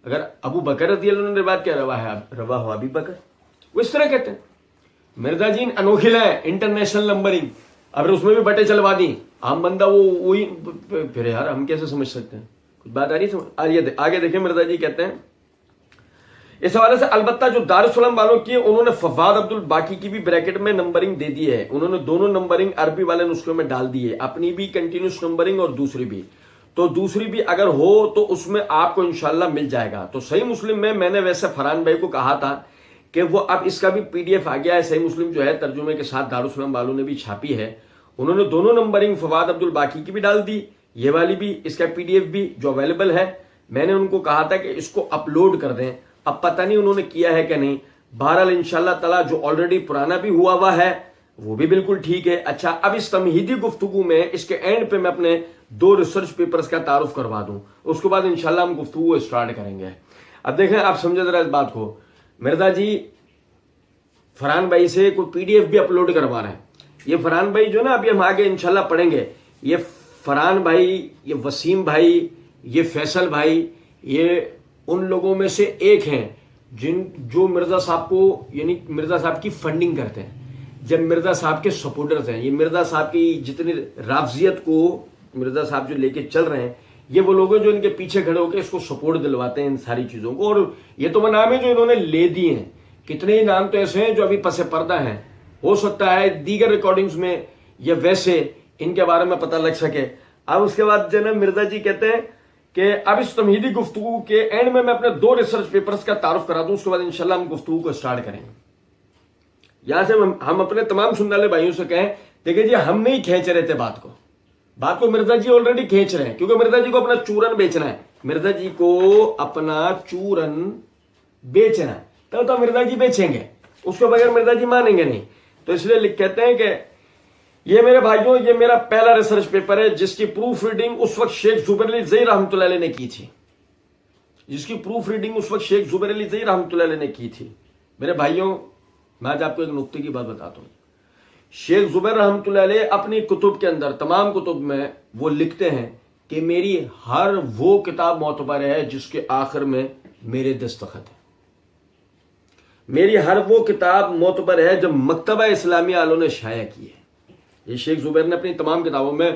اگر ابو بکر رضی اللہ عنہ نے روایت کیا رواہ ابی بکر، وہ اس طرح کہتے ہیں. مرزا جی انوکھل ہے، انٹرنیشنل نمبرنگ. اگر اس میں بھی بٹے چلوا دی عام بندہ وہی، پھر یار ہم کیسے سمجھ سکتے ہیں؟ کچھ بات آ رہی ہے؟ آگے دیکھیں مرزا جی کہتے ہیں اس حوالے سے البتہ جو دارالسلام والوں کی انہوں نے فواد عبد الباقی کی بھی بریکٹ میں نمبرنگ دے دی ہے. انہوں نے دونوں نمبرنگ عربی والے نسخوں میں ڈال دی ہے، اپنی بھی کنٹینیوس نمبرنگ اور دوسری بھی. تو دوسری بھی اگر ہو تو اس میں آپ کو انشاءاللہ مل جائے گا. تو صحیح مسلم میں نے ویسے فرحان بھائی کو کہا تھا کہ وہ اب اس کا بھی PDF آ گیا ہے. صحیح مسلم جو ہے ترجمے کے ساتھ دارالسلام والوں نے بھی چھاپی ہے. انہوں نے دونوں نمبرنگ فواد عبد الباقی کی بھی ڈال دی، یہ والی بھی، اس کا PDF بھی جو اویلیبل ہے. میں نے ان کو کہا تھا کہ اس کو اپلوڈ کر دیں، اب پتہ نہیں انہوں نے کیا ہے کہ نہیں. بہرحال انشاءاللہ تعالی جو آلریڈی پرانا بھی ہوا ہے وہ بھی بالکل ٹھیک ہے. اچھا، اب اس تمہیدی گفتگو میں اس کے اینڈ پہ میں اپنے 2 ریسرچ پیپرز کا تعارف کروا دوں، اس کے بعد انشاءاللہ ہم گفتگو اسٹارٹ کریں گے. اب دیکھیں، آپ سمجھے ذرا اس بات کو. مرزا جی فرحان بھائی سے کوئی PDF بھی اپلوڈ کروا رہے ہیں. یہ فرحان بھائی جو نا ابھی ہم آگے انشاءاللہ پڑھیں گے، یہ فرحان بھائی، یہ وسیم بھائی، یہ فیصل بھائی، یہ ان لوگوں میں سے ایک ہیں جو مرزا صاحب کو، یعنی مرزا صاحب کی فنڈنگ کرتے ہیں، جب مرزا صاحب کے سپورٹرز ہیں. یہ مرزا صاحب کی جتنی رافضیت کو مرزا صاحب جو لے کے چل رہے ہیں، یہ وہ لوگ ہیں جو ان کے پیچھے کھڑے ہو کے اس کو سپورٹ دلواتے ہیں ان ساری چیزوں کو. اور یہ تو وہ نام ہے جو انہوں نے لے دیے ہیں. کتنے ہی نام تو ایسے ہیں جو ابھی پس پردہ ہیں، ہو سکتا ہے دیگر ریکارڈنگز میں یا ویسے ان کے بارے میں پتہ لگ سکے. اب اس کے بعد جناب مرزا جی کہتے ہیں کہ اب اس تمہیدی گفتگو کے اینڈ میں اپنے 2 ریسرچ پیپرز کا تعارف کرا دوں، اس کے بعد انشاءاللہ ہم گفتگو کو اسٹارٹ کریں گے. یہاں سے ہم اپنے تمام سننے والے بھائیوں سے کہیں، دیکھیں جی ہم نہیں کھینچ رہے تھے بات کو مرزا جی آلریڈی کھینچ رہے ہیں، کیونکہ مرزا جی کو اپنا چورن بیچنا ہے. مرزا جی کو اپنا چورن بیچنا ہے تو مرزا جی بیچیں گے، اس کو بغیر مرزا جی مانیں گے نہیں. تو اس لیے کہتے ہیں کہ یہ میرے بھائیوں، یہ میرا پہلا ریسرچ پیپر ہے جس کی پروف ریڈنگ اس وقت شیخ زبیر علی زئی رحمۃ اللہ علیہ نے کی تھی. میرے بھائیوں، میں آج آپ کو ایک نقطے کی بات بتاتا ہوں. شیخ زبیر رحمۃ اللہ علیہ اپنی کتب کے اندر، تمام کتب میں وہ لکھتے ہیں کہ میری ہر وہ کتاب معتبر ہے جس کے آخر میں میرے دستخط ہے. میری ہر وہ کتاب معتبر ہے جو مکتبہ اسلامیہ والوں نے شائع کی ہے. یہ شیخ زبیر نے اپنی تمام کتابوں میں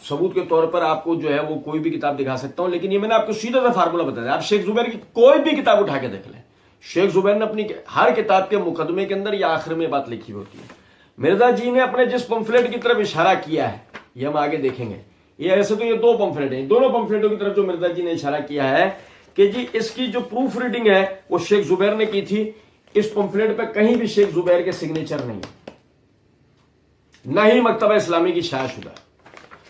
ثبوت کے طور پر آپ کو جو ہے وہ کوئی بھی کتاب دکھا سکتا ہوں، لیکن یہ میں نے آپ کو سیدھا سا فارمولا بتا دیا. آپ شیخ زبیر کی کوئی بھی کتاب اٹھا کے دیکھ لیں، شیخ زبیر نے اپنی ہر کتاب کے مقدمے کے اندر یا آخر میں بات لکھی ہوتی ہے. مرزا جی نے اپنے جس پمفلیٹ کی طرف اشارہ کیا ہے یہ ہم آگے دیکھیں گے. یہ ایسے تو یہ دو پمفلیٹ ہیں, دونوں پمفلیٹوں کی طرف جو مرزا جی نے اشارہ کیا ہے کہ جی اس کی جو پروف ریڈنگ ہے وہ شیخ زبیر نے کی تھی. اس پمفلیٹ پہ کہیں بھی شیخ زبیر کے سگنیچر نہیں, نہ ہی مکتبہ اسلامی کی شائع شدہ.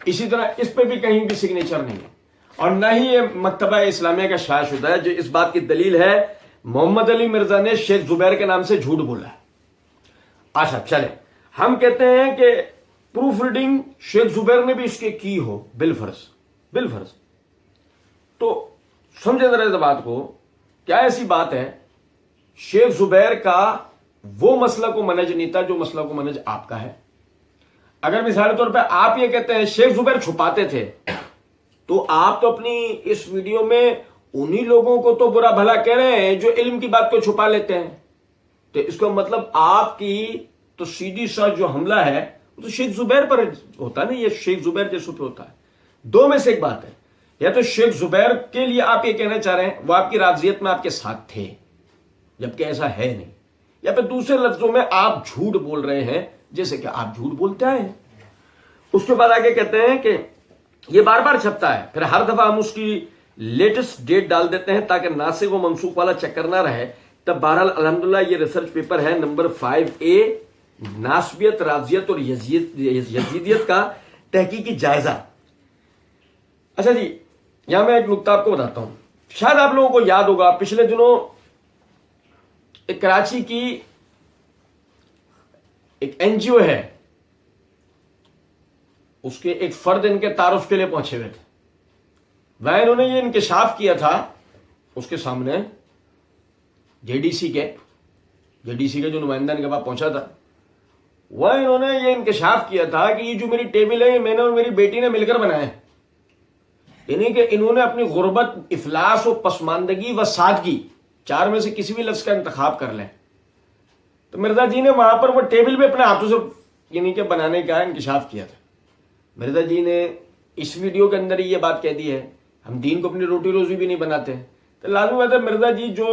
اسی طرح اس پہ بھی کہیں بھی سگنیچر نہیں ہے, اور نہ ہی یہ مکتبہ اسلامیہ کا شائع شدہ ہے. جو اس بات کی دلیل ہے محمد علی مرزا نے شیخ زبیر کے نام سے جھوٹ بولا ہے. اچھا چلے, ہم کہتے ہیں کہ پروف ریڈنگ شیخ زبیر نے بھی اس کی ہو بالفرض, تو سمجھے ذرا اس بات کو. کیا ایسی بات ہے شیخ زبیر کا وہ مسلک و منہج نہیں تھا جو مسلک و منہج آپ کا ہے. اگر مثال طور پہ آپ یہ کہتے ہیں شیخ زبیر چھپاتے تھے, تو آپ تو اپنی اس ویڈیو میں انہی لوگوں کو تو برا بھلا کہہ رہے ہیں جو علم کی بات کو چھپا لیتے ہیں. تو اس کا مطلب آپ کی تو سیدھی سا جو حملہ ہے وہ تو شیخ زبیر پر ہوتا ہے نا, یہ شیخ زبیر جیسے پہ ہوتا ہے. دو میں سے ایک بات ہے, یا تو شیخ زبیر کے لیے آپ یہ کہنا چاہ رہے ہیں وہ آپ کی رافضیت میں آپ کے ساتھ تھے جبکہ ایسا ہے نہیں, یا پھر دوسرے لفظوں میں آپ جھوٹ بول رہے ہیں جیسے کہ آپ جھوٹ بولتے آئے ہیں. اس کے بعد آگے کہتے ہیں کہ یہ بار بار چھپتا ہے, پھر ہر دفعہ ہم اس کی لیٹسٹ ڈیٹ ڈال دیتے ہیں تاکہ ناسخ و منسوخ والا چکر نہ رہے. تب بہرحال الحمدللہ یہ ریسرچ پیپر ہے نمبر 5A, ناسبیت, رافضیت اور یزیدیت کا تحقیقی جائزہ. اچھا جی, یہاں میں ایک نکتہ آپ کو بتاتا ہوں. شاید آپ لوگوں کو یاد ہوگا پچھلے دنوں ایک کراچی کی ایک NGO ہے, اس کے ایک فرد ان کے تعارف کے لیے پہنچے ہوئے تھے. وہ انہوں نے یہ انکشاف کیا تھا اس کے سامنے JDC کے جو نمائندہ ان کے پاس پہنچا تھا, وہ انہوں نے یہ انکشاف کیا تھا کہ یہ جو میری ٹیبل ہے یہ میں نے اور میری بیٹی نے مل کر بنایا ہے. یعنی کہ انہوں نے اپنی غربت, افلاس و پسماندگی و سادگی, چار میں سے کسی بھی لفظ کا انتخاب کر لیں, تو مرزا جی نے وہاں پر وہ ٹیبل بھی اپنے ہاتھوں سے یعنی کہ بنانے کا انکشاف کیا تھا. مرزا جی نے اس ویڈیو کے اندر یہ بات کہہ دی ہے ہم دین کو اپنی روٹی روزی بھی نہیں بناتے ہیں. تو لازمی بات ہے مرزا جی جو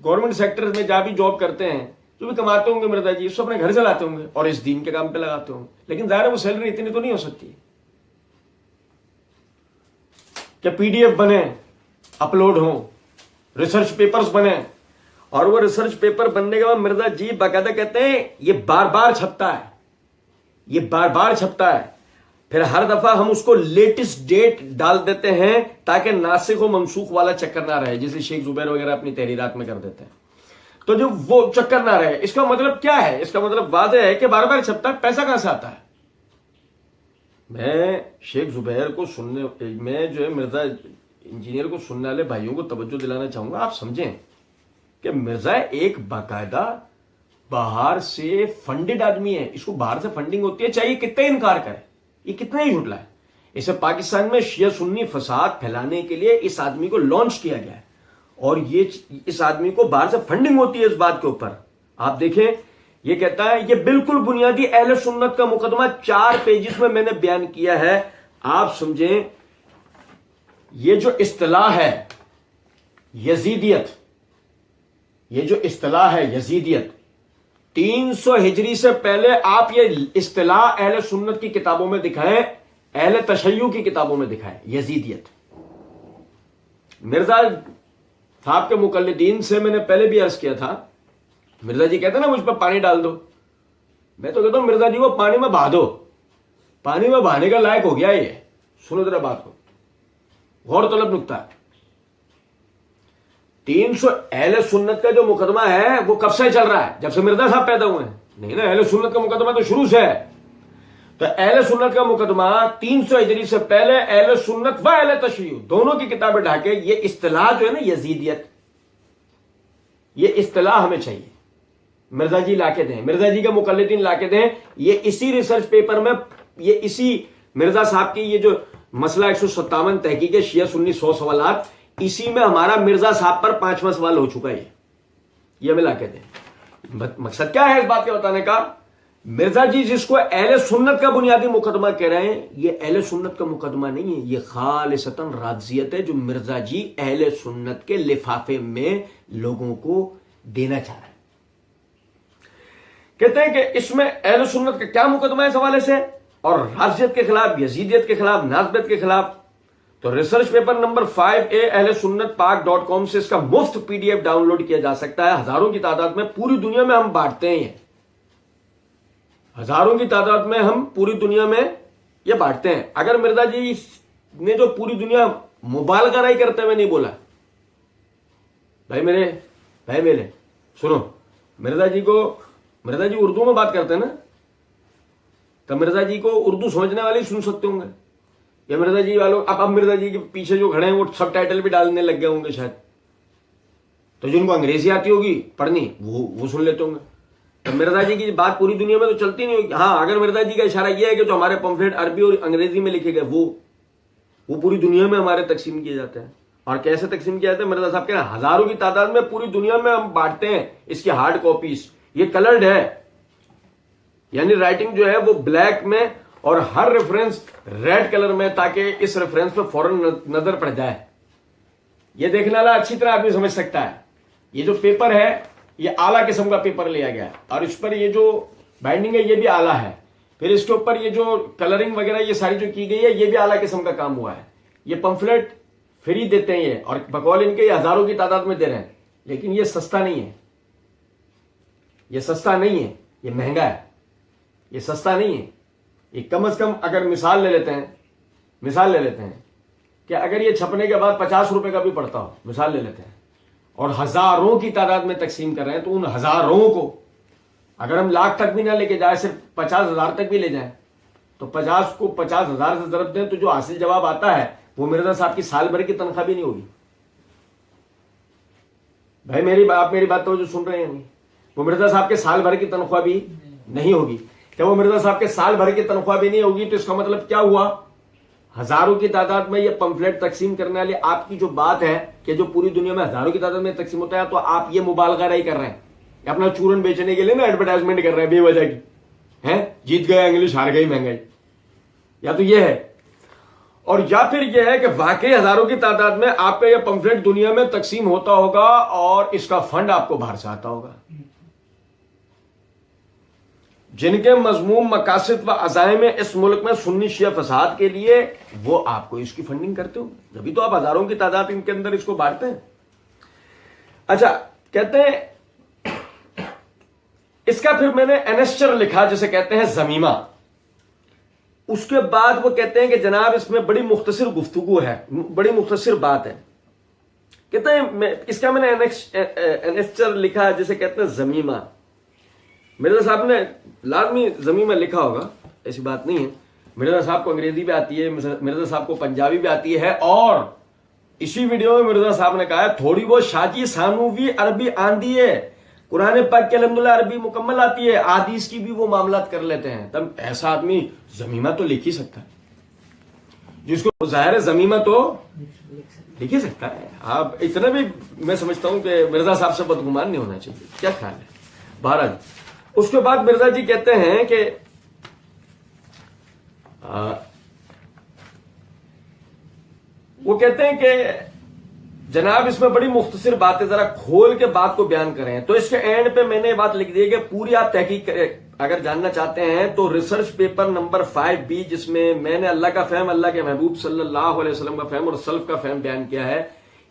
گورنمنٹ سیکٹر میں جہاں بھی جاب کرتے ہیں, جو بھی کماتے ہوں گے مرزا جی اس کو اپنے گھر چلاتے ہوں گے اور اس دین کے کام پہ لگاتے ہوں گے. لیکن ظاہر ہے وہ سیلری اتنی تو نہیں ہو سکتی کہ PDF بنے, اپلوڈ ہوں, ریسرچ پیپرز بنے, اور وہ ریسرچ پیپر بننے کے بعد مرزا جی باقاعدہ کہتے ہیں یہ بار بار چھپتا ہے, پھر ہر دفعہ ہم اس کو لیٹسٹ ڈیٹ ڈال دیتے ہیں تاکہ ناسخ و منسوخ والا چکر نہ رہے, جیسے شیخ زبیر وغیرہ اپنی تحریرات میں کر دیتے ہیں. تو جو وہ چکر نہ رہے, اس کا مطلب کیا ہے؟ اس کا مطلب واضح ہے کہ بار بار چھپتا ہے. پیسہ کہاں سے آتا ہے؟ میں شیخ زبیر کو میں جو ہے مرزا انجینئر کو سننے والے بھائیوں کو توجہ دلانا چاہوں گا. آپ سمجھیں کہ مرزا ایک باقاعدہ باہر سے فنڈڈ آدمی ہے, اس کو باہر سے فنڈنگ ہوتی ہے, چاہیے کتنا انکار کرے, یہ کتنا ہی جھٹلا ہے. اسے پاکستان میں شیعہ سنی فساد پھیلانے کے لیے اس آدمی کو لانچ کیا گیا ہے, اور یہ اس آدمی کو باہر سے فنڈنگ ہوتی ہے اس بات کے اوپر. آپ دیکھیں یہ کہتا ہے یہ بالکل بنیادی اہل سنت کا مقدمہ 4 پیجز میں نے بیان کیا ہے. آپ سمجھیں یہ جو اصطلاح ہے یزیدیت, یہ جو اصطلاح ہے یزیدیت 300 ہجری سے پہلے آپ یہ اصطلاح اہل سنت کی کتابوں میں دکھائیں, اہل تشیع کی کتابوں میں دکھائیں. یزیدیت مرزا صاحب کے مقلدین سے میں نے پہلے بھی عرض کیا تھا, مرزا جی کہتے ہیں نا مجھ پہ پانی ڈال دو, میں تو کہتا ہوں مرزا جی کو پانی میں بہا دو, پانی میں بہانے کا لائق ہو گیا. یہ سنو ذرا بات کو, غور طلب نکتہ. 300 اہل سنت کا جو مقدمہ ہے وہ کب سے چل رہا ہے؟ جب سے مرزا صاحب پیدا ہوئے ہیں. نہیں نا, اہل سنت کا مقدمہ تو شروع سے ہے. تو اہل سنت کا مقدمہ 300 ہجری سے پہلے اہل سنت و اہل تشیع دونوں کی کتابیں ڈھا کے یہ اصطلاح جو ہے نا یزیدیت, یہ اصطلاح ہمیں چاہیے. مرزا جی لا کے دیں, مرزا جی کے مقلدین لا کے دیں. یہ اسی ریسرچ پیپر میں, یہ اسی مرزا صاحب کی یہ جو مسئلہ 157 تحقیق شیعہ سنی 100 سوالات, اسی میں ہمارا مرزا صاحب پر 5واں سوال ہو چکا ہے. یہ ہمیں لا کے دیں. مقصد کیا ہے اس بات کے بتانے کا؟ مرزا جی جس کو اہل سنت کا بنیادی مقدمہ کہہ رہے ہیں, یہ اہل سنت کا مقدمہ نہیں ہے, یہ خالصتاً رافضیت ہے جو مرزا جی اہل سنت کے لفافے میں لوگوں کو دینا چاہ رہا ہے. کہتے ہیں کہ اس میں اہل سنت کا کیا مقدمہ ہے اس حوالے سے, اور رافضیت کے خلاف, یزیدیت کے خلاف, ناسبت کے خلاف. تو ریسرچ پیپر نمبر 5A اہل سنت پاک.com سے اس کا مفت PDF ڈاؤن لوڈ کیا جا سکتا ہے. ہزاروں کی تعداد میں پوری دنیا میں ہم بانٹتے ہیں, ہزاروں کی تعداد میں ہم پوری دنیا میں یہ بانٹتے ہیں. اگر مرزا جی نے جو پوری دنیا مبالغہ نہیں کرتے ہوئے نہیں بولا, بھائی میرے سنو, مرزا جی اردو میں بات کرتے ہیں نا, تو مرزا جی کو اردو سمجھنے والے ہی سن سکتے ہوں گے, یا مرزا جی والوں اب مرزا جی کے پیچھے جو کھڑے ہیں وہ سب ٹائٹل بھی ڈالنے لگ گئے ہوں گے شاید, تو جن کو انگریزی آتی ہوگی پڑھنی وہ سن لیتے ہوں گے. تو مرزا جی کی بات پوری دنیا میں تو چلتی نہیں ہوگی. ہاں, اگر مرزا جی کا اشارہ یہ ہے کہ جو ہمارے پمفلیٹ عربی اور انگریزی میں لکھے گئے وہ پوری دنیا میں ہمارے تقسیم کیے جاتے ہیں. اور کیسے تقسیم کیا جاتا ہے؟ مرزا صاحب کہہ رہے ہیں ہزاروں کی تعداد میں پوری دنیا میں ہم بانٹتے ہیں اس کی ہارڈ کاپیز. یہ کلرڈ ہے, یعنی رائٹنگ جو ہے وہ بلیک میں اور ہر ریفرنس ریڈ کلر میں, تاکہ اس ریفرنس پہ فوراً نظر پڑ جائے. یہ دیکھنے والا اچھی طرح آدمی سمجھ سکتا ہے. یہ جو پیپر ہے یہ اعلیٰ قسم کا پیپر لیا گیا ہے, اور اس پر یہ جو بائنڈنگ ہے یہ بھی اعلیٰ ہے. پھر اس کے اوپر یہ جو کلرنگ وغیرہ یہ ساری جو کی گئی ہے یہ بھی اعلیٰ قسم کا کام ہوا ہے. یہ پمفلیٹ فری دیتے ہیں یہ, اور بقول ان کے یہ ہزاروں کی تعداد میں دے رہے ہیں. لیکن یہ سستا نہیں ہے, یہ سستا نہیں ہے, یہ مہنگا ہے. یہ سستا نہیں ہے. یہ کم از کم اگر مثال لے لیتے ہیں کہ اگر یہ چھپنے کے بعد 50 روپے کا بھی پڑتا ہو, مثال لے لیتے ہیں, اور ہزاروں کی تعداد میں تقسیم کر رہے ہیں, تو ان ہزاروں کو اگر ہم لاکھ تک بھی نہ لے کے جائیں, صرف 50,000 تک بھی لے جائیں, تو 50 کو 50,000 سے ضرب دیں تو جو حاصل جواب آتا ہے وہ مرزا صاحب کی سال بھر کی تنخواہ بھی نہیں ہوگی. بھائی آپ میری بات تو جو سن رہے ہیں نہیں, وہ مرزا صاحب کے سال بھر کی تنخواہ بھی نہیں ہوگی. کہ وہ مرزا صاحب کے سال بھر کی تنخواہ بھی نہیں ہوگی, تو اس کا مطلب کیا ہوا؟ ہزاروں کی تعداد میں یہ پمفلیٹ تقسیم کرنے والی آپ کی جو بات ہے کہ جو پوری دنیا میں ہزاروں کی تعداد میں تقسیم ہوتا ہے, تو آپ یہ مبالغہ نہیں کر رہے ہیں, اپنا چورن بیچنے کے لیے نا ایڈورٹائزمنٹ کر رہے ہیں بے وجہ کی, ہیں جیت گیا انگلش ہار گئی مہنگائی. یا تو یہ ہے, اور یا پھر یہ ہے کہ واقعی ہزاروں کی تعداد میں آپ کا یہ پمفلیٹ دنیا میں تقسیم ہوتا ہوگا اور اس کا فنڈ آپ کو باہر سے آتا ہوگا. جن کے مضموم مقاصد و عزائم اس ملک میں سنی شیعہ فساد کے لیے, وہ آپ کو اس کی فنڈنگ کرتے ہو, جبھی تو آپ ہزاروں کی تعداد ان کے اندر اس کو بانٹتے ہیں. اچھا, کہتے ہیں اس کا پھر میں نے انیسچر لکھا جسے کہتے ہیں زمیمہ. اس کے بعد وہ کہتے ہیں کہ جناب اس میں بڑی مختصر گفتگو ہے, بڑی مختصر بات ہے. کہتے ہیں اس کا میں نے انیسچر لکھا جسے کہتے ہیں زمیمہ. مرزا صاحب نے لازمی زمیمہ لکھا ہوگا, ایسی بات نہیں ہے. مرزا صاحب کو انگریزی بھی آتی ہے, مرزا صاحب کو پنجابی بھی آتی ہے, اور اسی ویڈیو میں مرزا صاحب نے کہا ہے تھوڑی بہت شاجی سانوی عربی آندی ہے, قرآن پاک کے الحمدللہ عربی مکمل آتی ہے, احادیث کی بھی وہ معاملات کر لیتے ہیں. تب ایسا آدمی زمیمہ تو لکھ ہی سکتا ہے, جس کو ظاہر ہے زمیمہ تو لکھ ہی سکتا ہے. آپ اتنا بھی میں سمجھتا ہوں کہ مرزا صاحب سے بدگمان نہیں ہونا چاہیے. کیا خیال ہے؟ بہرحال اس کے بعد مرزا جی کہتے ہیں کہ وہ کہتے ہیں کہ جناب اس میں بڑی مختصر بات ہے, ذرا کھول کے بات کو بیان کریں. تو اس کے اینڈ پہ میں نے یہ بات لکھ دی کہ پوری آپ تحقیق اگر جاننا چاہتے ہیں تو ریسرچ پیپر نمبر 5B, جس میں میں نے اللہ کا فہم, اللہ کے محبوب صلی اللہ علیہ وسلم کا فہم اور سلف کا فہم بیان کیا ہے.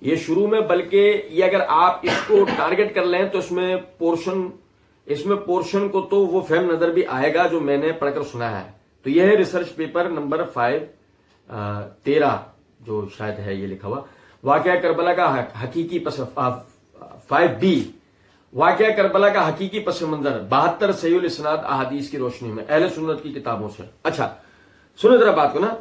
یہ شروع میں, بلکہ یہ اگر آپ اس کو ٹارگٹ کر لیں تو اس میں پورشن کو تو وہ فہم نظر بھی آئے گا جو میں نے پڑھ کر سنا ہے. تو یہ ہے ریسرچ پیپر نمبر 13 جو شاید ہے یہ لکھا ہوا, واقعہ کربلا کا حقیقی 5B, واقعہ کربلا کا حقیقی پس منظر 72 صحیح الاسناد احادیث کی روشنی میں اہل سنت کی کتابوں سے. اچھا سنو ذرا بات کو نا,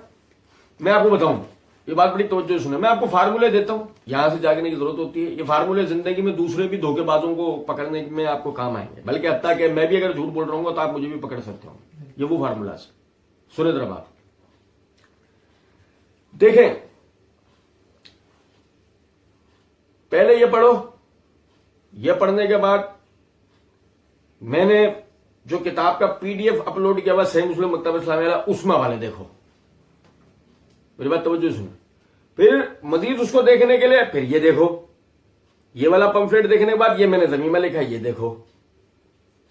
میں آپ کو بتاؤں, یہ بات بڑی توجہ سنیں. میں آپ کو فارمولے دیتا ہوں, یہاں سے جاگنے کی ضرورت ہوتی ہے. یہ فارمولے زندگی میں دوسرے بھی دھوکے بازوں کو پکڑنے میں آپ کو کام آئیں گے, بلکہ حتیٰ کہ میں بھی اگر جھوٹ بول رہا ہوں گا تو آپ مجھے بھی پکڑ سکتے ہوں. یہ وہ فارمولا ہے. سنیں ذرا بات, دیکھیں پہلے یہ پڑھو, یہ پڑھنے کے بعد میں نے جو کتاب کا PDF اپلوڈ کیا ہوا صحیح مسلم مکتبہ اسلامیہ والا, اس میں حوالے دیکھو, میری بات توجہ سنو. پھر مزید اس کو دیکھنے کے لیے پھر یہ دیکھو, یہ والا پمفلیٹ دیکھنے کے بعد یہ میں نے زمین میں لکھا, یہ دیکھو.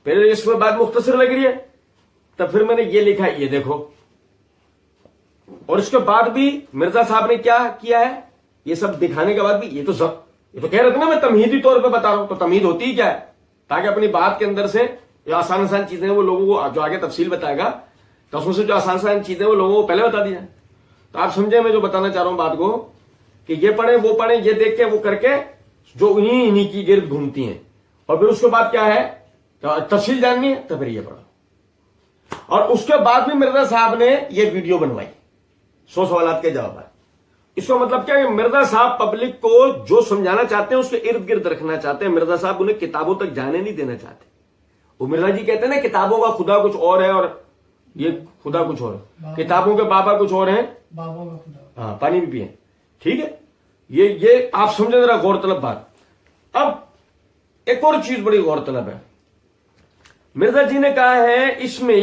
پہلے اس میں بات مختصر لگ رہی ہے, تب پھر میں نے یہ لکھا, یہ دیکھو. اور اس کے بعد بھی مرزا صاحب نے کیا کیا ہے, یہ سب دکھانے کے بعد بھی یہ تو کہہ رہے تھے نا میں تمہیدی طور پہ بتا رہا ہوں. تو تمہید ہوتی ہی کیا ہے, تاکہ اپنی بات کے اندر سے جو آسان چیزیں ہیں وہ لوگوں کو جو آگے تفصیل بتائے گا تو اس میں سے جو آسان چیزیں وہ لوگوں کو پہلے بتا دی جائیں. تو آپ سمجھے میں جو بتانا چاہ رہا ہوں بات کو, کہ یہ پڑھیں وہ پڑھیں, یہ دیکھ کے وہ کر کے جو انہی کی گرد گھومتی ہیں. اور پھر اس کے بعد کیا ہے, تفصیل جاننی ہے تو پھر یہ پڑھو. اور اس کے بعد بھی مرزا صاحب نے یہ ویڈیو بنوائی 100 سوالات کے جواب. اس کا مطلب کیا ہے, مرزا صاحب پبلک کو جو سمجھانا چاہتے ہیں اس کے ارد گرد رکھنا چاہتے ہیں. مرزا صاحب انہیں کتابوں تک جانے نہیں دینا چاہتے. وہ مرزا جی کہتے ہیں نا کتابوں کا خدا کچھ اور ہے اور یہ خدا کچھ اور ہے, کتابوں کے بابا کچھ اور ہیں, ہاں پانی بھی پئیں, ٹھیک ہے. یہ آپ سمجھیں ذرا غور طلب بات. اب ایک اور چیز بڑی غور طلب ہے. مرزا جی نے کہا ہے اس میں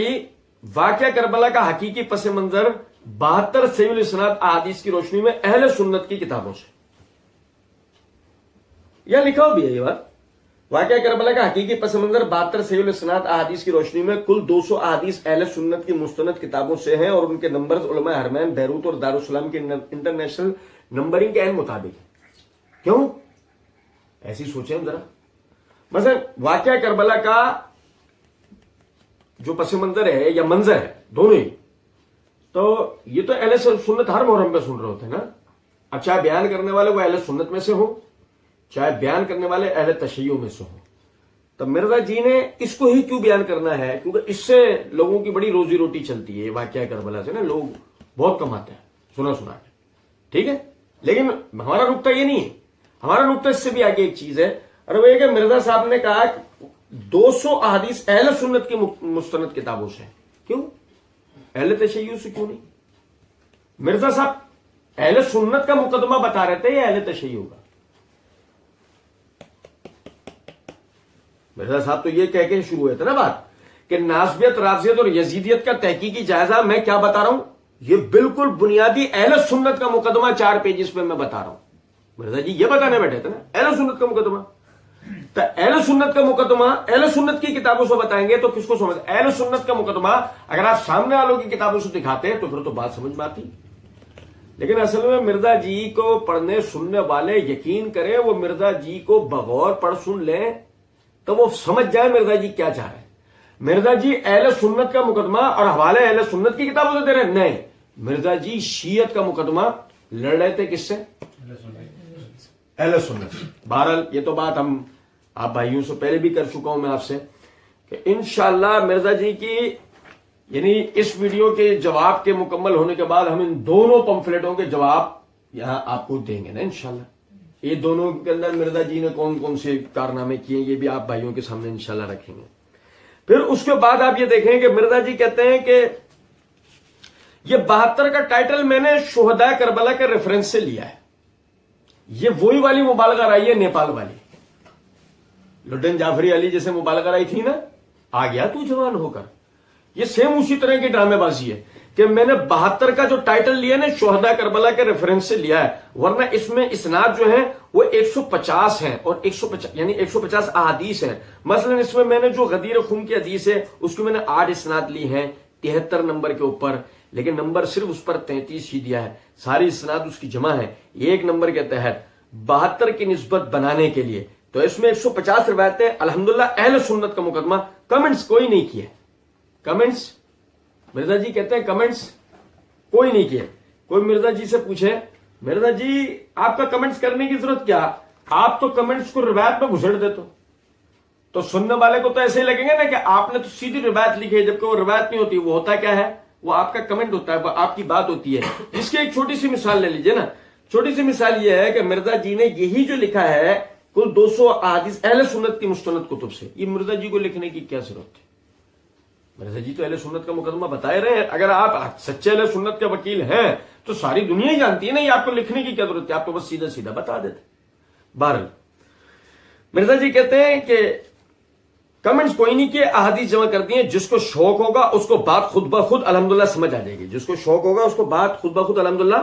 واقعہ کربلا کا حقیقی پس منظر 72 صحیح الاسناد احادیث کی روشنی میں اہل سنت کی کتابوں سے. یہ لکھا ہو بھی ہے یہ بات. واقعہ کربلا کا حقیقی پس منظر 72 صحیح الاسناد احادیث کی روشنی میں کل 200 احادیث اہل سنت کی مستند کتابوں سے ہیں اور ان کے نمبرز علماء حرمین بیروت اور دارالسلام کی انٹرنیشنل نمبرنگ کے عین مطابق ہے. کیوں ایسی سوچیں ذرا. مثلا واقعہ کربلا کا جو پس منظر ہے یا منظر ہے دونوں ہی, تو یہ تو اہل سنت ہر محرم پہ سن رہے ہوتے ہیں نا. اب چاہے بیان کرنے والے وہ اہل سنت میں سے ہوں, چاہے بیان کرنے والے اہل تشیع میں سے ہوں. تو مرزا جی نے اس کو ہی کیوں بیان کرنا ہے, کیونکہ اس سے لوگوں کی بڑی روزی روٹی چلتی ہے. واقعہ کربلا سے نا لوگ بہت کماتے ہیں سنا کے, ٹھیک ہے. لیکن ہمارا نقطہ یہ نہیں ہے. ہمارا نقطہ اس سے بھی آگے ایک چیز ہے, اور وہ یہ کہ مرزا صاحب نے کہا 200 احادیث اہل سنت کی مستند کتابوں سے. کیوں اہل تشیع سے کیوں نہیں؟ مرزا صاحب اہل سنت کا مقدمہ بتا رہے تھے یا اہل تشیع کا؟ مرزا صاحب تو یہ کہہ کے شروع ہوئے تھے نا بات کہ ناسبیت رافضیت اور یزیدیت کا تحقیقی جائزہ. میں کیا بتا رہا ہوں, یہ بالکل بنیادی اہل سنت کا مقدمہ 4 پیجز پہ میں بتا رہا ہوں. مرزا جی یہ بتانے بیٹھے تھے نا اہل سنت کا مقدمہ. تو اہل سنت کا مقدمہ اہل سنت کی کتابوں سے بتائیں گے تو کس کو سمجھ. اہل سنت کا مقدمہ اگر آپ سامنے والوں کی کتابوں سے دکھاتے ہیں تو پھر تو بات سمجھ میں آتی. لیکن اصل میں مرزا جی کو پڑھنے سننے والے یقین کریں, وہ مرزا جی کو بغور پڑھ سن لیں تو وہ سمجھ جائیں مرزا جی کیا چاہ رہے ہیں. مرزا جی اہل سنت کا مقدمہ اور حوالے اہل سنت کی کتابوں سے دے رہے ہیں. نہیں, مرزا جی شیعت کا مقدمہ لڑ رہے تھے کس سے, اہل سنت. بہرحال یہ تو بات ہم آپ بھائیوں سے پہلے بھی کر چکا ہوں میں آپ سے کہ انشاءاللہ مرزا جی کی یعنی اس ویڈیو کے جواب کے مکمل ہونے کے بعد ہم ان دونوں پمفلیٹوں کے جواب یہاں آپ کو دیں گے نا انشاءاللہ. یہ دونوں کے اندر مرزا جی نے کون کون سے کارنامے کیے یہ بھی آپ بھائیوں کے سامنے انشاءاللہ رکھیں گے. پھر اس کے بعد آپ یہ دیکھیں کہ مرزا جی کہتے ہیں کہ یہ 72 کا ٹائٹل میں نے شہداء کربلا کے ریفرنس سے لیا ہے. یہ وہی والی مبالغہ رائی ہے نیپال والی, لڈن جعفری علی جیسے مبالغہ رائی تھی نا, آ گیا تو جوان ہو کر. یہ سیم اسی طرح کی ڈرامے بازی ہے کہ میں نے 72 کا جو ٹائٹل لیا نا شہداء کربلا کے ریفرنس سے لیا ہے, ورنہ اس میں اسناد جو ہیں وہ 150 ہیں اور 150 یعنی 150 احادیث ہیں. مثلا اس میں میں نے جو غدیر خون کی حدیث ہے اس کو میں نے 8 اسناد لی ہیں 73 نمبر کے اوپر, لیکن نمبر صرف اس پر 33 ہی دیا ہے. ساری اسناد اس کی جمع ہے 1 نمبر کے تحت 72 کی نسبت بنانے کے لیے. تو اس میں 150 روایتیں الحمدللہ اہل سنت کا مقدمہ. کمنٹس کوئی نہیں کیے, کمنٹس مرزا جی کہتے ہیں کمنٹس کوئی نہیں کیے. کوئی مرزا جی سے پوچھے مرزا جی آپ کا کمنٹس کرنے کی ضرورت کیا, آپ تو کمنٹس کو روایت میں گھسڑ دیتے تو سننے والے کو تو ایسے ہی لگیں گے نا کہ آپ نے تو سیدھی روایت لکھی ہے, جبکہ وہ روایت نہیں ہوتی. وہ ہوتا کیا ہے, وہ آپ کا کمنٹ ہوتا ہے, وہ آپ کی بات ہوتی ہے. اس کی ایک چھوٹی سی مثال لے لیجئے نا. چھوٹی سی مثال یہ ہے کہ مرزا جی نے یہی جو لکھا ہے کل 200 احادیث اہل سنت کی مستند کتب سے, یہ مرزا جی کو لکھنے کی کیا ضرورت ہے؟ مرزا جی تو اہل سنت کا مقدمہ بتائے رہے ہیں. اگر آپ سچے اہل سنت کے وکیل ہیں تو ساری دنیا ہی جانتی ہے نا, یہ آپ کو لکھنے کی کیا ضرورت ہے, آپ تو بس سیدھا سیدھا بتا دیتے. بہرحال مرزا جی کہتے ہیں کہ کمنٹس کوئی نہیں کیے, احادیث جمع کر دی ہیں. جس کو شوق ہوگا اس کو بات خود بخود الحمدللہ سمجھ آ جائے گی. جس کو شوق ہوگا اس کو بات خود بخود الحمدللہ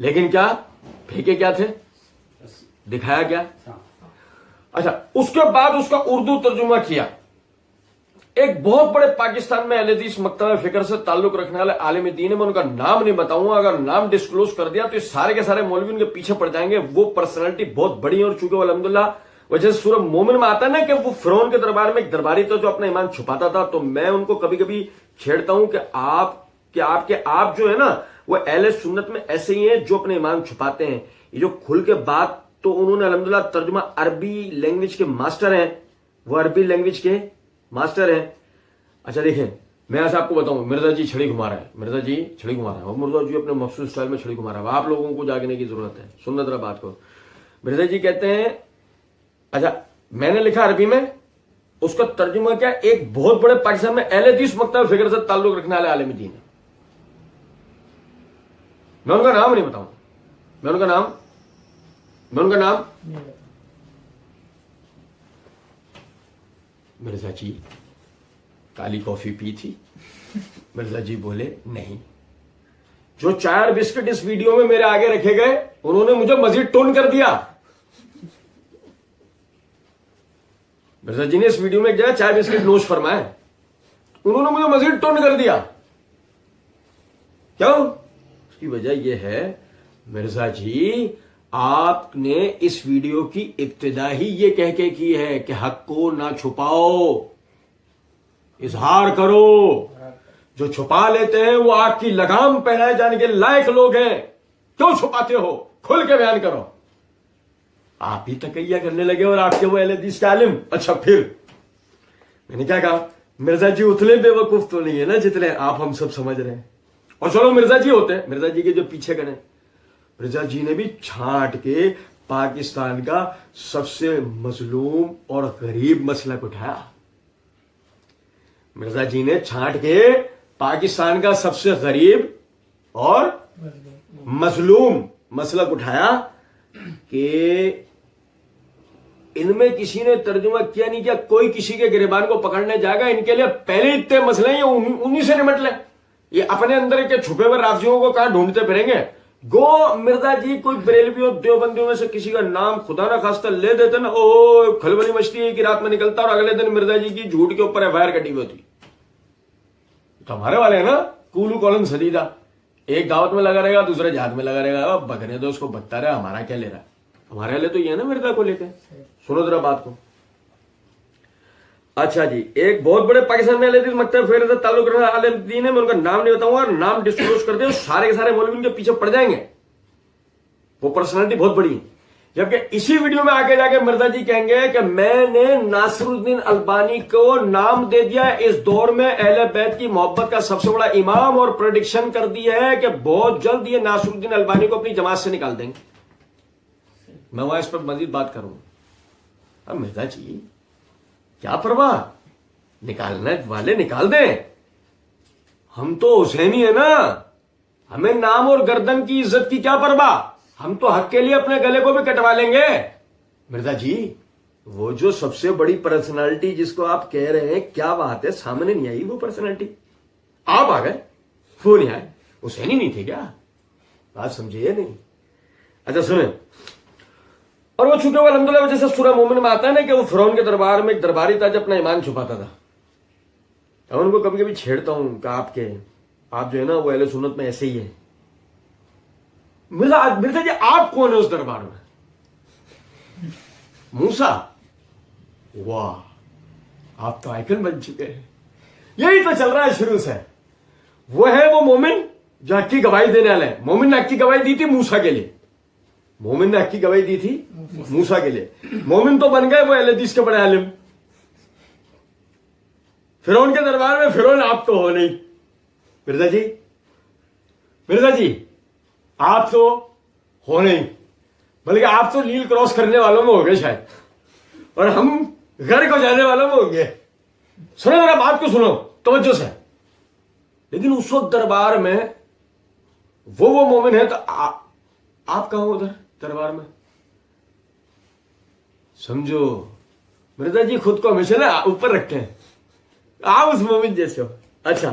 لیکن کیا پھینکے کیا تھے, دکھایا کیا. اچھا, اس کے بعد اس کا اردو ترجمہ کیا ایک بہت بڑے پاکستان میں اہل حدیث مکتبہ فکر سے تعلق رکھنے والے عالم دین ہے. میں ان کا نام نہیں بتاؤں گا, اگر نام ڈسکلوز کر دیا تو یہ سارے کے سارے مولوی ان کے پیچھے پڑ جائیں گے. وہ پرسنالٹی بہت بڑی ہے, اور چونکہ وہ الحمدللہ وجہ سورہ مومن میں آتا ہے نا کہ وہ فرعون کے دربار میں ایک درباری تھا جو اپنا ایمان چھپاتا تھا, تو میں ان کو کبھی کبھی چھیڑتا ہوں کہ آپ جو ہے نا وہ اہل سنت میں ایسے ہی ہیں جو اپنے ایمان چھپاتے ہیں. یہ جو کھل کے بات, تو انہوں نے الحمدللہ ترجمہ عربی لینگویج کے ماسٹر ہیں, وہ عربی لینگویج کے ماسٹر ہیں. اچھا دیکھیں, میں ایسا آپ کو بتاؤں, مرزا جی چھڑی گھما رہا ہے, مرزا جی چھڑی گھما رہا ہے, اور مرزا جی اپنے مخصوص اسٹائل میں چھڑی گھما رہا ہے. آپ لوگوں کو جاگنے کی ضرورت ہے, سننا ذرا بات کو. مرزا جی کہتے ہیں, اچھا میں نے لکھا عربی میں, اس کا ترجمہ کیا, ایک بہت بڑے پاکستان میں اہل حدیث مکتبہ فکر سے تعلق رکھنے والے عالم دین ہے. میں ان کا نام نہیں بتاؤں, میں ان کا نام مرزا جی کالی کافی پی تھی. مرزا جی بولے نہیں, جو چائے اور بسکٹ اس ویڈیو میں میرے آگے رکھے گئے انہوں نے مجھے مزید ٹون کر دیا. مرزا جی نے اس ویڈیو میں کیا چائے بسکٹ نوش فرمائے, انہوں نے مجھے مزید ٹون کر دیا. کیوں؟ اس کی وجہ یہ ہے مرزا جی آپ نے اس ویڈیو کی ابتدا ہی یہ کہہ کے کی ہے کہ حق کو نہ چھپاؤ, اظہار کرو. جو چھپا لیتے ہیں وہ آپ کی لگام پہنائے جانے کے لائق لوگ ہیں. کیوں چھپاتے ہو, کھل کے بیان کرو. آپ ہی تقیہ کرنے لگے اور آپ کے وہ اہل حدیث کے عالم. اچھا پھر میں نے کیا کہا, مرزا جی اتنے بے وقوف تو نہیں ہے نا جتنے آپ ہم سب سمجھ رہے ہیں. اور چلو مرزا جی ہوتے ہیں, مرزا جی کے جو پیچھے کریں, مرزا جی نے بھی چھانٹ کے پاکستان کا سب سے مظلوم اور غریب مسئلہ کو اٹھایا. مرزا جی نے چھانٹ کے پاکستان کا سب سے غریب اور مظلوم مسئلہ کو اٹھایا کہ ان میں کسی نے ترجمہ کیا نہیں کیا, کوئی کسی کے گریبان کو پکڑنے جائے گا, ان کے لیے پہلے اتنے مسئلے ہیں, انہی سے نمٹ لیں. یہ اپنے اندر کے چھپے ہوئے رافضیوں کو کہاں ڈھونڈتے پھریں گے. گو مرزا جی کوئی بریلویوں دیوبندیوں میں سے کسی کا نام خدا نہ خواستہ لے دیتے نا, او کھلبلی مچتی ہے کہ رات میں نکلتا اور اگلے دن مرزا جی کی جھوٹ کے اوپر FIR کٹی ہوئی ہوتی. تو ہمارے والے ہیں نا کولو کولن سدیدہ, ایک دعوت میں لگا رہے گا دوسرے جہاد میں لگا رہے گا, بگنے دو اس کو بکتا رہا, ہمارا کیا لے رہا ہے. ہمارے والے تو یہ ہے نا مرزا کو لے کے. سنو ذرا بات کو. اچھا جی, ایک بہت بڑے پاکستان میں اہل حدیث مکتبہ فکر سے تعلق رکھنے والے عالم دین ہے, میں ان کا نام نہیں بتاؤں گا, نام ڈسکلوز کر دیں سارے کے سارے مولوی ان کے پیچھے پڑ جائیں گے. وہ پرسنالٹی بہت بڑی ہے. جبکہ اسی ویڈیو میں آگے جا کے مرزا جی کہیں گے کہ میں نے ناصر الدین البانی کو نام دے دیا اس دور میں اہل بیت کی محبت کا سب سے بڑا امام, اور پریڈکشن کر دی ہے کہ بہت جلد یہ ناصر الدین البانی کو اپنی جماعت سے نکال دیں گے. میں وہاں اس پر مزید بات کروں. اب مرزا جی کیا پرواہ, نکالنے والے نکال دیں, ہم تو حسینی ہے نا, ہمیں نام اور گردن کی عزت کی کیا پرواہ, ہم تو حق کے لیے اپنے گلے کو بھی کٹوا لیں گے. مرزا جی وہ جو سب سے بڑی پرسنالٹی جس کو آپ کہہ رہے ہیں, کیا بات ہے سامنے نہیں آئی وہ پرسنالٹی, آپ آ گئے, وہ نہیں آئے, حسینی نہیں تھے کیا, بات سمجھے نہیں. اچھا سنیں, اور وہ چونکہ وہ الحمدللہ وجہ سے سورہ مومن میں آتا ہے نا کہ وہ فرعون کے دربار میں ایک درباری تھا جو اپنا ایمان چھپاتا تھا. اور ان کو کبھی کبھی چھیڑتا ہوں کہ آپ جو ہے نا وہ اہل سنت میں ایسے ہی ہے. مرزا جی آپ کون ہے اس دربار میں؟ موسیٰ, واہ آپ تو آئیکن بن چکے ہیں. یہی تو چل رہا ہے شروع سے. وہ ہے وہ مومن جو حق کی گواہی دینے والے ہیں. مومن نے حق کی گواہی دی تھی موسیٰ کے لیے, مومن نے حق کی گواہی دی تھی موسیٰ کے لیے. مومن تو بن گئے وہ اہل حدیث کے بڑے عالم. فرعون کے دربار میں فرعون آپ تو ہو نہیں. مرزا جی آپ تو ہو نہیں, بلکہ آپ تو نیل کراس کرنے والوں میں ہو گئے شاید, اور ہم گھر کو جانے والوں میں ہوں گے. سنو ذرا بات کو سنو توجہ سے. لیکن اس وقت دربار میں وہ مومن ہے, تو آپ کہاں ہو ادھر دربار میں؟ سمجھو مرزا جی خود کو ہمیشہ نا اوپر رکھتے ہیں, آپ اس مومن جیسے ہو. اچھا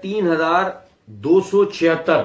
3276।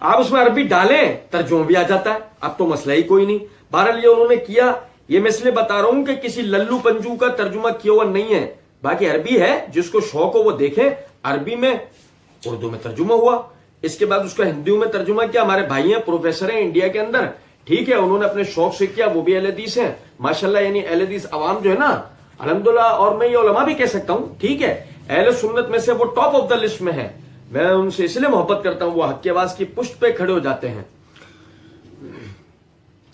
آپ اس میں عربی ڈالیں ترجمہ بھی آ جاتا ہے, اب تو مسئلہ ہی کوئی نہیں. بہرحال یہ انہوں نے کیا, یہ میں اس لیے بتا رہا ہوں کہ کسی للو پنجو کا ترجمہ کیا ہوا نہیں ہے, باقی عربی ہے, جس کو شوق ہو وہ دیکھیں. عربی میں اردو میں ترجمہ ہوا, اس کے بعد اس کا ہندیوں میں ترجمہ کیا. ہمارے بھائی ہیں, پروفیسر ہیں انڈیا کے اندر, ٹھیک ہے, انہوں نے اپنے شوق سے کیا, وہ بھی اہل حدیث ہیں ماشاءاللہ. یعنی اہل حدیث عوام جو ہے نا الحمدللہ, اور میں یہ علماء بھی کہہ سکتا ہوں, ٹھیک ہے, اہل سنت میں سے وہ ٹاپ آف دا لسٹ میں ہے. میں ان سے اس لیے محبت کرتا ہوں, وہ حق کی آواز کی پشت پہ کھڑے ہو جاتے ہیں.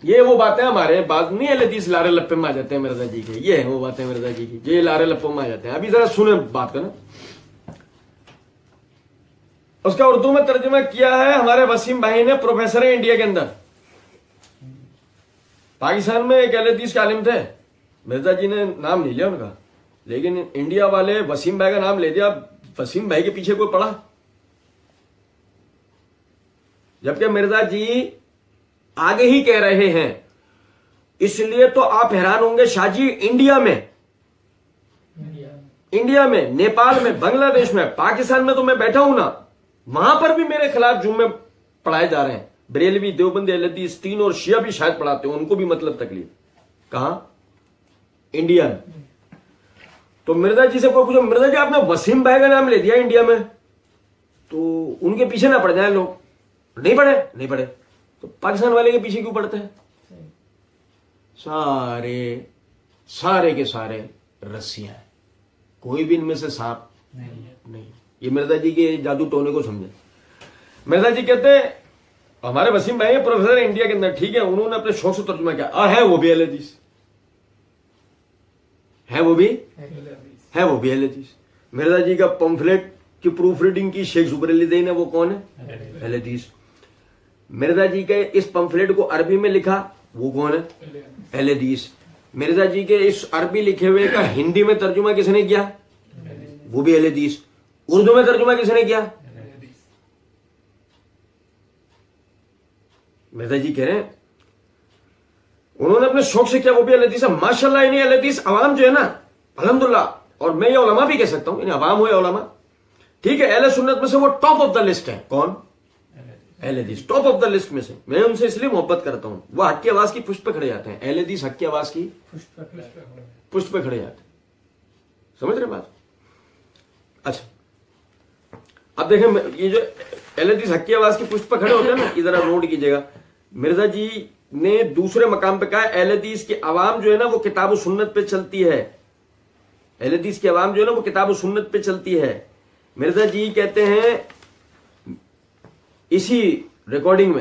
یہ وہ باتیں ہمارے بعد نہیں اہل حدیث لارے لپے میں آ جاتے ہیں مرزا جی کے, یہ ہیں وہ باتیں مرزا جی کی, یہ لارے لپوں میں آ جاتے ہیں. ابھی ذرا سنیں بات کا نا. اس کا اردو میں ترجمہ کیا ہے ہمارے وسیم بھائی نے, پروفیسر ہیں انڈیا کے اندر. پاکستان میں ایک اہل حدیث کے عالم تھے, مرزا جی نے نام نہیں لیا ان کا, لیکن انڈیا والے وسیم بھائی کا نام لے دیا. وسیم بھائی کے پیچھے کوئی پڑا, جبکہ مرزا جی آگے ہی کہہ رہے ہیں. اس لیے تو آپ حیران ہوں گے شاہ جی, انڈیا میں, نیپال میں, بنگلہ دیش میں, پاکستان میں تو میں بیٹھا ہوں نا, وہاں پر بھی میرے خلاف جمعے پڑھائے جا رہے ہیں. بریلوی, دیوبندی, اہل حدیث تین اور شیعہ بھی شاید پڑھاتے ہیں, ان کو بھی مطلب تکلیف. کہاں؟ انڈیا میں. تو مرزا جی سے کوئی پوچھو, مرزا جی آپ نے وسیم بھائی کا نام لے دیا انڈیا میں, تو ان کے پیچھے نہ پڑ جائیں لوگ. نہیں پڑے تو پاکستان والے کے پیچھے کیوں پڑتے ہیں؟ سارے کے سارے رسیاں ہیں, کوئی بھی ان میں سے سانپ نہیں. یہ مرزا جی کے جادو ٹونے کو سمجھے. مرزا جی کہتے ہیں ہمارے وسیم بھائی پروفیسر انڈیا کے اندر, ٹھیک ہے, انہوں نے اپنے شوق سے ترجمہ کیا, اور ہے وہ بھی اہل حدیث, ہے وہ بھی اہل حدیث. مرزا جی کا پمفلیٹ کی پروف ریڈنگ کی شیخ زبیر علی زئی نے, وہ کون ہے؟ اہل حدیث. مرزا جی کے اس پمفلیٹ کو عربی میں لکھا, وہ کون ہے؟ اہل حدیث. مرزا جی کے اس عربی لکھے ہوئے کا ہندی میں ترجمہ کس نے کیا؟ وہ بھی اہل حدیث. اردو میں ترجمہ کس نے کیا؟ مرزا جی کہہ رہے ہیں انہوں نے اپنے شوق سے کیا, وہ بھی اہل حدیث ہے ماشاءاللہ. انہیں اہل حدیث عوام جو ہے نا الحمدللہ, اور میں یہ علماء بھی کہہ سکتا ہوں, انہیں عوام ہوئے علماء, ٹھیک ہے, اہل سنت میں سے وہ ٹاپ آف دا لسٹ ہے. کون؟ اہل حدیث ٹاپ آف دا لسٹ میں سے. میں ان سے اس لیے محبت کرتا ہوں, وہ حق کی آواز کی پشت پہ کھڑے جاتے ہیں. اہل حدیث حق کی آواز کی پشت پہ کھڑے جاتے ہیں. سمجھ رہے بات؟ اچھا اب دیکھیں, یہ جو اہل حدیث حق کی آواز کی پشت پہ کھڑے ہوتے ہیں نا, ادھر نوٹ کیجیے گا. مرزا جی نے دوسرے مقام پہ کہا اہل حدیث کی عوام جو ہے نا وہ کتاب و سنت پہ چلتی ہے. اہل حدیث کی عوام جو ہے نا وہ کتاب و سنت پہ چلتی ہے. مرزا جی کہتے ہیں اسی ریکارڈنگ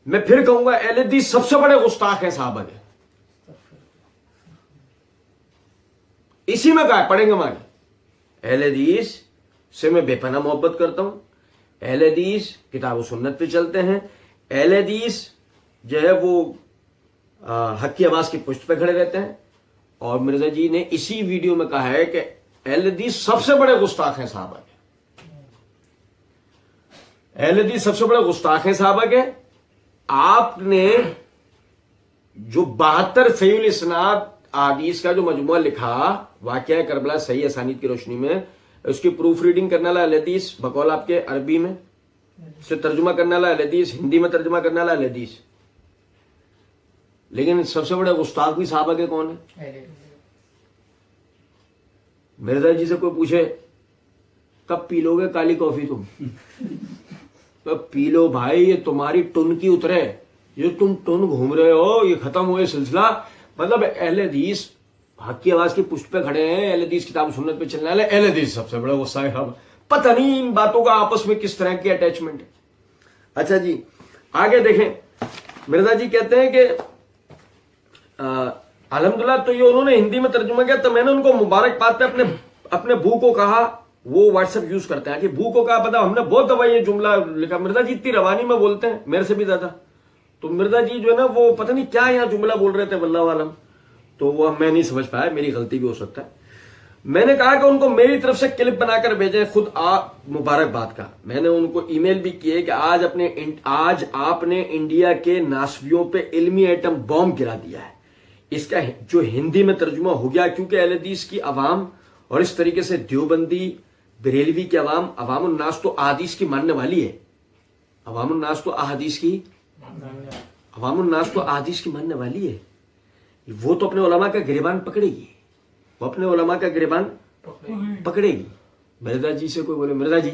میں پھر کہوں گا, اہل حدیث سب سے بڑے گستاخ ہیں صحابہ کے. اسی میں کہا, پڑھیں گے ہمارے. اہل حدیث سے میں بے پناہ محبت کرتا ہوں. اہل حدیث کتاب و سنت پہ چلتے ہیں. اہل حدیث جو ہے وہ حق کی آواز کی پشت پہ کھڑے رہتے ہیں. اور مرزا جی نے اسی ویڈیو میں کہا ہے کہ اہل حدیث سب سے بڑے گستاخ ہیں صحابہ کے. اہل حدیث سب سے بڑے گستاخ ہیں صحابہ کے. آپ نے جو 72 صحیح الاسناد احادیث کا جو مجموعہ لکھا, واقعہ کربلا صحیح اسانید کی روشنی میں, اس کی پروف ریڈنگ کرنے والا اہل حدیث, بقول آپ کے عربی میں سے ترجمہ کرنے والا اہل حدیث, ہندی میں ترجمہ کرنے والا اہل حدیث. لیکن سب سے بڑے گستاخ بھی صحابہ کے کون ہیں؟ مرزا جی سے کوئی پوچھے کب پی لو گے کالی کافی تم, تو پی لو بھائی, یہ تمہاری ٹن کی اترے, یہ تم ٹن گھوم رہے ہو, یہ ختم ہوئے سلسلہ. مطلب اہل حدیث حق کی آواز کی پشت پہ کھڑے ہیں, اہل حدیث کتاب سنت پہ چلنے والے. اہل حدیث سب سے بڑا غصہ ہے. پتہ نہیں ان باتوں کا آپس میں کس طرح کی اٹیچمنٹ ہے. اچھا جی آگے دیکھیں. مرزا جی کہتے ہیں کہ الحمدللہ, تو یہ انہوں نے ہندی میں ترجمہ کیا, تو میں نے ان کو مبارکباد پہ اپنے بو کو کہا, وہ واٹس ایپ یوز کرتے ہیں, کہ بو کو کہا پتا ہم نے بہت دفعہ یہ جملہ لکھا. مرزا جی اتنی روانی میں بولتے ہیں, میرے سے بھی زیادہ. تو مرزا جی جو ہے نا وہ پتہ نہیں کیا یہاں جملہ بول رہے تھے واللہ عالم, تو وہ میں نہیں سمجھ پایا, میری غلطی بھی ہو سکتا ہے. میں نے کہا کہ ان کو میری طرف سے کلپ بنا کر بھیجیں خود مبارکباد کا. میں نے ان کو ای میل بھی کیے کہ آج آپ نے انڈیا کے ناسویوں پہ علمی ایٹم بم گرا دیا ہے. اس کا جو ہندی میں ترجمہ ہو گیا, کیونکہ اہل حدیث کی عوام اور اس طریقے سے دیوبندی بریلوی کی عوام الناس تو احادیث کی ماننے والی ہے. عوام الناس تو احادیث کی ماننے والی ہے. وہ تو اپنے علماء کا گریبان پکڑے گی, وہ اپنے علماء کا گریبان پکڑے گی. مرزا جی سے کوئی بولے مرزا جی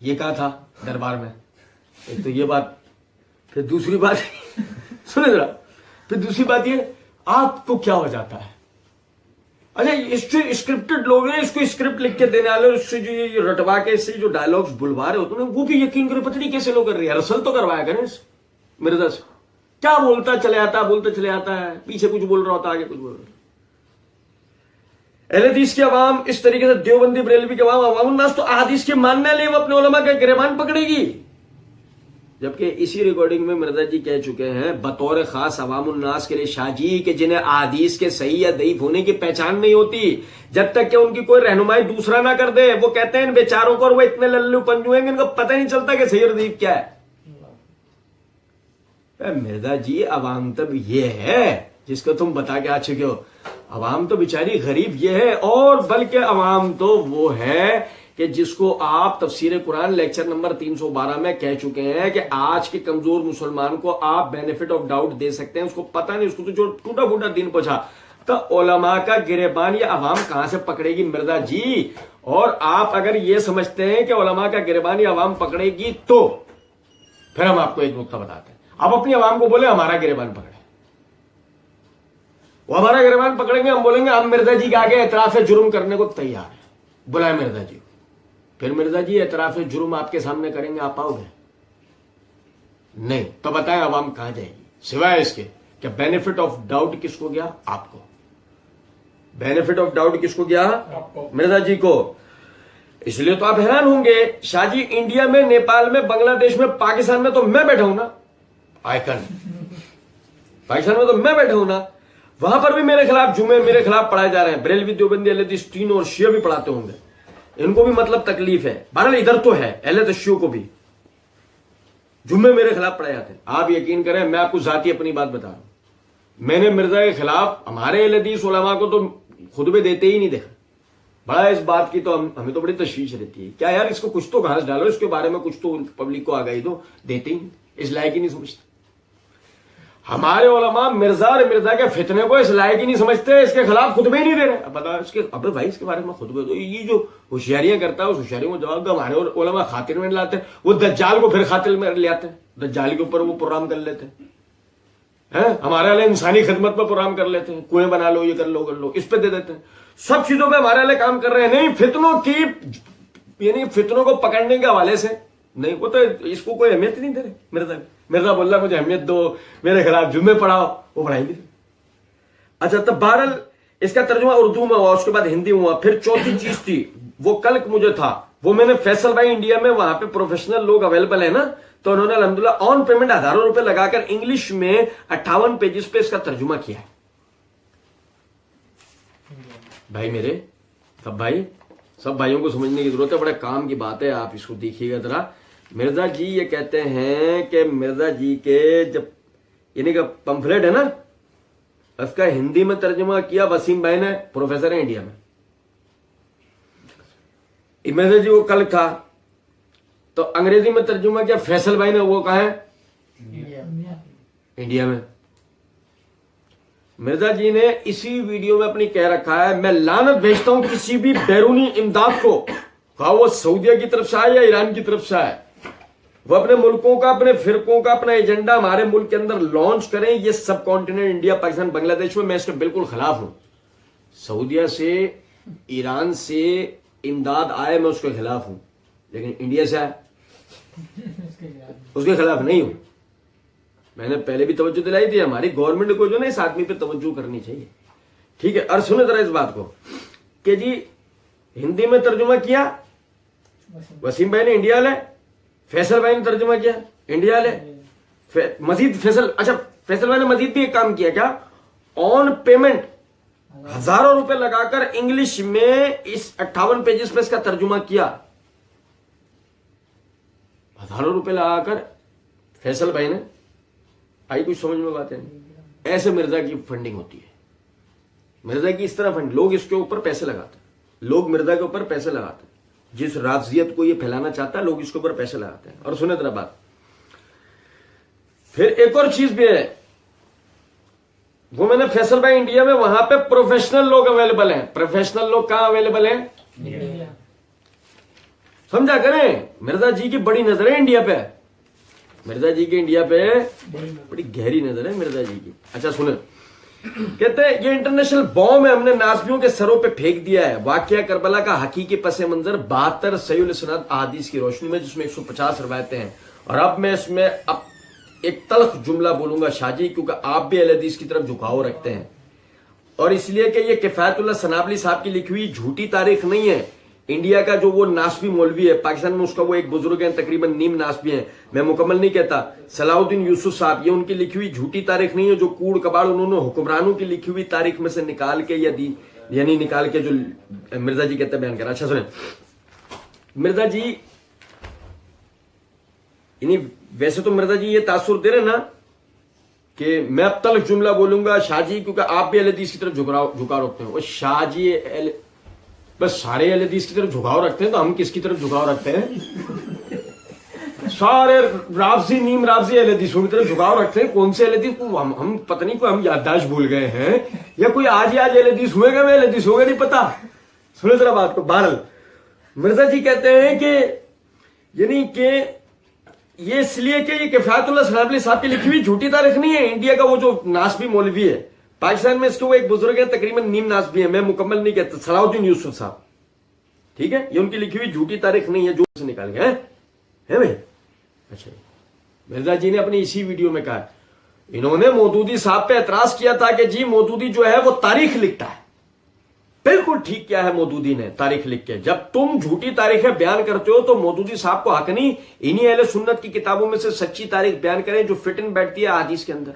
یہ کہا تھا دربار میں, ایک تو یہ بات, پھر دوسری بات سنے ذرا, پھر دوسری بات یہ آپ کو کیا ہو جاتا ہے. اچھا اس سے اسکرپٹڈ لوگ ہیں, اس کو اسکرپٹ لکھ کے دینے والے, اس سے جو یہ رٹوا کے اس سے جو ڈائلگس بلوا رہے ہوتے ہیں وہ بھی یقین کرو پتہ نہیں کیسے لوگ کر رہے ہیں. رسل تو کروایا کریں اس مرزا سے, کیا بولتا چلے آتا ہے, پیچھے کچھ بول رہا ہوتا, آگے کچھ بول رہا ہوتا. اہل حدیث کی عوام اس طریقے سے, دیوبندی بریلوی کی عوام الناس تو احادیث کے ماننے لے, وہ اپنے علماء کا گریبان پکڑے گی. جبکہ اسی ریکارڈنگ میں مرزا جی کہہ چکے ہیں بطور خاص عوام الناس کے لیے شاہ جی کہ جنہیں احادیث کے صحیح یا ضعیف ہونے کی پہچان نہیں ہوتی جب تک کہ ان کی کوئی رہنمائی دوسرا نہ کر دے, وہ کہتے ہیں ان بیچاروں کو, اور وہ اتنے للو پنجو ہیں کہ ان کو پتہ نہیں چلتا کہ صحیح اور ضعیف کیا ہے. مرزا جی عوام تب یہ ہے جس کو تم بتا کے آ چکے ہو, عوام تو بیچاری غریب یہ ہے, اور بلکہ عوام تو وہ ہے کہ جس کو آپ تفسیر قرآن لیکچر نمبر 312 میں کہہ چکے ہیں کہ آج کے کمزور مسلمان کو آپ بینیفٹ آف ڈاؤٹ دے سکتے ہیں, اس کو پتہ نہیں, اس کو تو جو ٹوٹا پھوٹا دین پہنچا. تو علماء کا گریبان یہ عوام کہاں سے پکڑے گی مرزا جی؟ اور آپ اگر یہ سمجھتے ہیں کہ علماء کا گریبان یہ عوام پکڑے گی تو پھر ہم آپ کو ایک نقطہ بتاتے ہیں. آپ اپنی عوام کو بولے ہمارا گریبان پکڑے, وہ ہمارا گریبان پکڑیں گے, ہم بولیں گے ہم مرزا جی کے آگے اعتراف جرم کرنے کو تیار ہیں, بلائے مرزا جی. پھر مرزا جی اعتراف جرم آپ کے سامنے کریں گے, آپ آؤ گے نہیں؟ تو بتائیں عوام کہاں جائے گی سوائے اس کے کہ بینیفٹ آف ڈاؤٹ کس کو گیا؟ آپ کو. بینیفٹ آف ڈاؤٹ کس کو گیا؟ مرزا جی کو. اس لیے تو آپ حیران ہوں گے شاہ جی, انڈیا میں, نیپال میں, بنگلہ دیش میں, پاکستان میں تو میں بیٹھا ہوں نا, آئیکن پاکستان میں تو میں بیٹھا ہوں نا, وہاں پر بھی میرے خلاف جمعے میرے خلاف پڑھائے جا رہے ہیں. بریلوی, دیوبندی, اہل حدیث تینوں اور شیعہ بھی پڑھاتے ہوں گے, ان کو بھی مطلب تکلیف ہے. بہرحال ادھر تو ہے اہل حدیث شیعوں کو بھی جمعے میرے خلاف پڑھائے جاتے ہیں. آپ یقین کریں میں آپ کو ذاتی اپنی بات بتا رہا ہوں, میں نے مرزا کے خلاف ہمارے اہل حدیث علماء کو تو خطبے دیتے ہی نہیں دیکھا. بڑا اس بات کی تو ہمیں تو بڑی تشویش رہتی ہے, کیا یار اس کو کچھ تو گھاس ڈالو, اس کے بارے میں کچھ تو پبلک کو آگاہی دو. دیتے ہی نہیں, اس لائق ہی نہیں سمجھتے. ہمارے علماء مرزا اور مرزا کے فتنے کو اس لائق ہی نہیں سمجھتے, اس کے خلاف خطبے ہی نہیں دے رہے. اب بتا اس کے, ابے بھائی اس کے بارے میں خطبے دو. یہ جو ہوشیاریاں کرتا ہے اس ہوشیاریوں کو جواب دو. ہمارے علماء خاطر میں لاتے ہیں, وہ دجال کو پھر خاطر میں لے آتے ہیں, دجال کے اوپر وہ پروگرام کر لیتے ہیں. ہمارے والے انسانی خدمت پہ پروگرام کر لیتے ہیں, کنویں بنا لو, یہ کر لو, اس پہ دے دیتے ہیں. سب چیزوں پہ ہمارے والے کام کر رہے ہیں. نہیں فتنوں کی, یعنی فتنوں کو پکڑنے کے حوالے سے نہیں, وہ تو اس کو کوئی اہمیت نہیں دے رہے. مرزا بول رہا مجھے اہمیت دو, میرے خلاف جمعے پڑھاؤ, وہ پڑھائی بھی. اچھا تب بہرحال اس کا ترجمہ اردو میں ہوا, اس کے بعد ہندی ہوا. پھر چوتھی چیز تھی وہ کل مجھے تھا, وہ میں نے فیصل بھائی انڈیا میں وہاں پہ پروفیشنل لوگ اویلیبل ہیں نا, تو انہوں نے الحمدللہ آن پیمنٹ ہزاروں روپے لگا کر انگلش میں 58 پیجز پہ اس کا ترجمہ کیا ہے. بھائی میرے سب بھائیوں کو سمجھنے کی ضرورت ہے, بڑے کام کی بات ہے, آپ اس کو دیکھیے گا ذرا. مرزا جی یہ کہتے ہیں کہ مرزا جی کے جب یعنی کہ پمفلیٹ ہے نا, اس کا ہندی میں ترجمہ کیا وسیم بھائی نے, پروفیسر ہیں انڈیا میں. مرزا جی وہ کل تھا, تو انگریزی میں ترجمہ کیا فیصل بھائی نے, وہ کہاں ہے؟ انڈیا میں. مرزا جی نے اسی ویڈیو میں اپنی کہہ رکھا ہے میں لعنت بھیجتا ہوں کسی بھی بیرونی امداد کو, خواہ وہ سعودیہ کی طرف سے آئے یا ایران کی طرف سے آئے, وہ اپنے ملکوں کا, اپنے فرقوں کا اپنا ایجنڈا ہمارے ملک کے اندر لانچ کریں. یہ سب کانٹیننٹ انڈیا, پاکستان, بنگلہ دیش میں اس کے بالکل خلاف ہوں. سعودیہ سے, ایران سے امداد آئے میں اس کے خلاف ہوں, لیکن انڈیا سے آئے اس کے خلاف نہیں ہوں. میں نے پہلے بھی توجہ دلائی تھی, ہماری گورنمنٹ کو جو نا اس آدمی پہ توجہ کرنی چاہیے. ٹھیک ہے, اور سنیں ذرا اس بات کو کہ جی ہندی میں ترجمہ کیا وسیم بھائی نے انڈیا لے, فیصل بھائی نے ترجمہ کیا انڈیا لے, مزید فیصل بھائی نے مزید بھی ایک کام کیا, کیا آن پیمنٹ ہزاروں روپے لگا کر انگلش میں اس 58 پیجز پہ اس کا ترجمہ کیا. ہزاروں روپے لگا کر فیصل بھائی نے, آئی کچھ سمجھ میں بات ہے؟ ایسے مرزا کی فنڈنگ ہوتی ہے. مرزا کی اس طرح فنڈ, لوگ اس کے اوپر پیسے لگاتے ہیں, لوگ مرزا کے اوپر پیسے لگاتے ہیں, جس رافضیت کو یہ پھیلانا چاہتا ہے لوگ اس کے اوپر پیسے لگاتے ہیں. اور سنیں ذرا بات, پھر ایک اور چیز بھی ہے, وہ میں نے فیصل بھائی انڈیا میں وہاں پہ پروفیشنل لوگ اویلیبل ہیں. پروفیشنل لوگ کہاں اویلیبل ہیں؟ سمجھا کریں, مرزا جی کی بڑی نظر ہے انڈیا پہ, مرزا جی کی انڈیا پہ بڑی گہری نظر ہے مرزا جی کی. اچھا سنیں, کہتے ہیں یہ انٹرنیشنل بوم ہے ہم نے نازبیوں کے سروں پہ پھینک دیا ہے. واقعہ کربلا کا حقیقی پس منظر 72 صحیح الاسناد احادیث کی روشنی میں, جس میں 150 روایتیں ہیں. اور اب میں اس میں ایک تلخ جملہ بولوں گا شاہ جی, کیونکہ آپ بھی اہل حدیث کی طرف جھکاؤ رکھتے ہیں, اور اس لیے کہ یہ کفایت اللہ سنابلی صاحب کی لکھی ہوئی جھوٹی تاریخ نہیں ہے. انڈیا کا جو وہ ناسبی مولوی ہے, پاکستان میں اس کا وہ ایک بزرگ ہے, تقریباً نیم ناسبی ہیں, میں مکمل نہیں کہتا, صلاح الدین یوسف صاحب, یہ ان کی لکھی ہوئی جھوٹی تاریخ نہیں ہے جو کوڑ کباڑ انہوں نے حکمرانوں کی لکھی ہوئی تاریخ میں سے نکال کے یعنی نکال کے جو مرزا جی کہتے ہیں بیان کرا. اچھا سنیں, مرزا جی یعنی ویسے تو مرزا جی یہ تاثر دے رہے نا کہ میں اب تلخ جملہ بولوں گا شاہ جی, کیونکہ آپ بھی اہل حدیث کی طرف جھکاؤ رکھتے ہیں. وہ شاہ جی بس سارے اہل حدیث کی طرف جھکاؤ رکھتے ہیں, تو ہم کس کی طرف جھکاؤ رکھتے ہیں؟ سارے رافضی نیم رافضی اہل حدیثوں کی طرف جھکاؤ رکھتے ہیں. کون سے اہل حدیث کو ہم پتہ نہیں, کوئی ہم یادداشت بھول گئے ہیں یا کوئی آج ہی آج اہل حدیث ہوئے گا, میں اہل حدیث ہوگا نہیں پتا. سنیں ذرا بات کو. بہرحال مرزا جی کہتے ہیں کہ یعنی کہ یہ اس لیے کہ یہ کفایت اللہ سنابلی صاحب کی لکھی ہوئی جھوٹی تاریخ نہیں ہے. انڈیا کا وہ جو ناسبی مولوی ہے, پاکستان میں اس کے وہ ایک بزرگ ہے, تقریباً نیم ناسبی ہے, میں مکمل نہیں کہتا, صلاح الدین یوسف صاحب, ٹھیک ہے, یہ ان کی لکھی ہوئی جھوٹی تاریخ نہیں ہے جو سے نکال گئے ہیں بھائی. اچھا, مرزا جی نے اپنی اسی ویڈیو میں کہا, انہوں نے مودودی صاحب پہ اعتراض کیا تھا کہ جی مودودی جو ہے وہ تاریخ لکھتا ہے. بالکل ٹھیک کیا ہے مودودی نے تاریخ لکھ کے. جب تم جھوٹی تاریخیں بیان کرتے ہو تو مودودی صاحب کو حق نہیں انہی اہل سنت کی کتابوں میں سے سچی تاریخ بیان کریں جو فٹ ان بیٹھتی ہے احادیث کے اندر.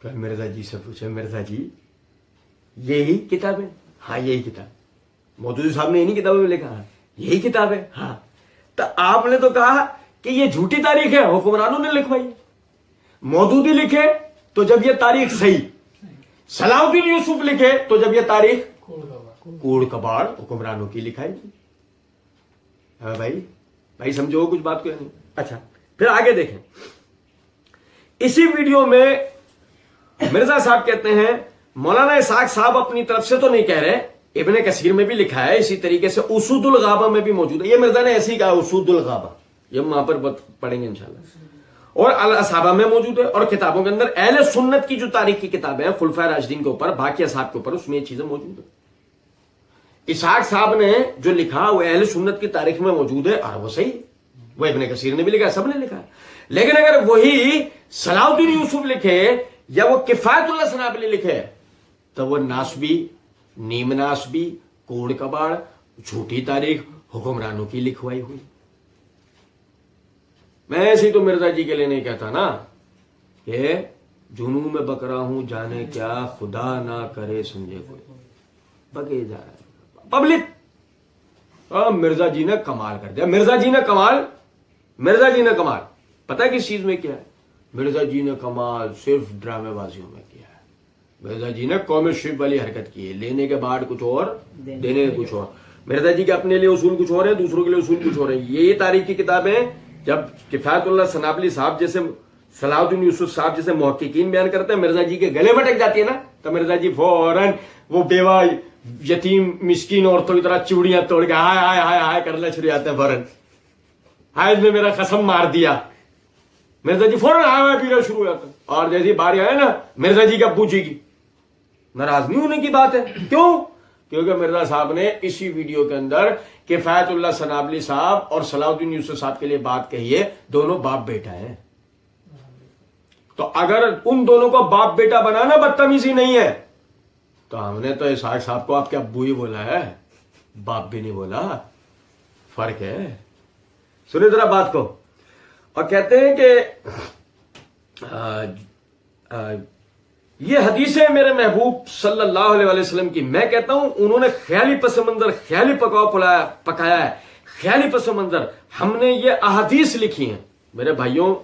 مرزا جی سے پوچھے, مرزا جی یہی کتاب ہے؟ ہاں یہی کتاب. مودودی صاحب نے انہی کتابوں میں لکھا ہے یہی کتاب ہے. ہاں, تو آپ نے تو کہا کہ یہ جھوٹی تاریخ ہے, حکمرانوں نے لکھوائی. مودودی لکھے تو جب یہ تاریخ صحیح, صلاح الدین یوسف لکھے تو جب یہ تاریخ کوڑ کباڑ حکمرانوں کی لکھائی گی. ہاں بھائی سمجھو کچھ بات کو نہیں. اچھا پھر آگے دیکھیں, اسی ویڈیو میں مرزا صاحب کہتے ہیں مولانا اسحاق صاحب اپنی طرف سے تو نہیں کہہ رہے, ابن کثیر میں بھی لکھا ہے, اسی طریقے سے اسود الغابہ میں بھی موجود ہے. یہ مرزا نے ایسے ہی کہا اسود الغابہ, یہ ہم وہاں پر پڑھیں گے انشاءاللہ, اور الاصحابہ میں موجود ہے, اور کتابوں کے اندر اہل سنت کی جو تاریخ کی کتابیں ہیں خلفائے راشدین کے اوپر, باقی اصحاب کے اوپر, اس میں یہ چیزیں موجود ہیں. اسحاق صاحب نے جو لکھا وہ اہل سنت کی تاریخ میں موجود ہے, اور وہ صحیح, وہ ابن کثیر نے بھی لکھا, سب نے لکھا. لیکن اگر وہی صلاح الدین یوسف لکھے یا وہ کفایت اللہ سنابلی لکھے تو وہ ناسبی, نیم ناسبی, کوڑ کباڑ, جھوٹی تاریخ, حکمرانوں کی لکھوائی ہوئی. میں ایسے تو مرزا جی کے لیے نہیں کہتا نا کہ جنوں میں بک رہا ہوں جانے کیا, خدا نہ کرے سمجھے کوئی, بگے جا رہا ہے پبلک. مرزا جی نے کمال کر دیا, مرزا جی نے کمال پتہ کس چیز میں کیا ہے؟ مرزا جی نے کمال صرف ڈرامے بازیوں میں کیا ہے. مرزا جی نے کامرشپ والی حرکت کی ہے, لینے کے بعد کچھ اور, دینے کے کچھ اور. مرزا جی کے اپنے لیے اصول کچھ اور ہے, دوسروں کے لیے اصول کچھ اور ہے. یہ تاریخ کی کتابیں جب کفایت اللہ سنابلی صاحب جیسے, صلاح الدین یوسف صاحب جیسے محققین بیان کرتے ہیں, مرزا جی کے گلے میں اٹک جاتی ہے نا, تو مرزا جی فوراً وہ بیوہ یتیم مسکین عورتوں کی طرح چوڑیاں توڑ کے ہائے ہائے ہائے ہائے کرنا شروع آتے ہیں. فوراً ہائے نے میرا قسم مار دیا, مرزا جی فوراً ہائے پینا شروع ہو جاتا ہے. اور جیسی باری آئے نا مرزا جی کے ابو جی کی, ناراض نہیں ہونے کی بات ہے. کیوں؟ کیونکہ مرزا صاحب نے اسی ویڈیو کے اندر کفایت اللہ سنابلی صاحب اور صلاح الدین یوسف صاحب کے لیے بات کہی ہے, دونوں باپ بیٹا ہیں. تو اگر ان دونوں کو باپ بیٹا بنانا بدتمیزی نہیں ہے تو ہم نے تو اسحاق صاحب کو آپ کے ابو ہی بولا ہے, باپ بھی نہیں بولا, فرق ہے. سنیں ذرا بات کو. اور کہتے ہیں کہ یہ حدیث ہے میرے محبوب صلی اللہ علیہ وسلم کی. میں کہتا ہوں انہوں نے خیالی پس منظر, خیالی پکایا ہے, خیالی پس منظر. ہم نے یہ احادیث لکھی ہیں. میرے بھائیوں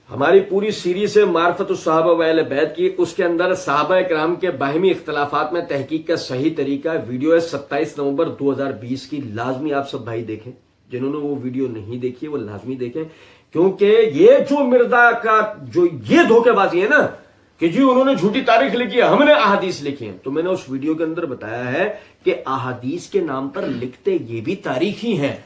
ہماری پوری سیریز ہے معرفت الصحابہ و اہل بیت کی، اس کے اندر صحابہ کرام کے باہمی اختلافات میں تحقیق کا صحیح طریقہ ویڈیو ہے 27 نومبر 2020 کی، لازمی آپ سب بھائی دیکھیں، جنہوں نے وہ ویڈیو نہیں دیکھی وہ لازمی دیکھیں، کیونکہ یہ جو مرزا کا جو یہ دھوکے بازی ہے نا کہ جی انہوں نے جھوٹی تاریخ لکھی ہے، ہم نے احادیث لکھی ہیں، تو میں نے اس ویڈیو کے اندر بتایا ہے کہ احادیث کے نام پر لکھتے یہ بھی تاریخ ہی ہیں،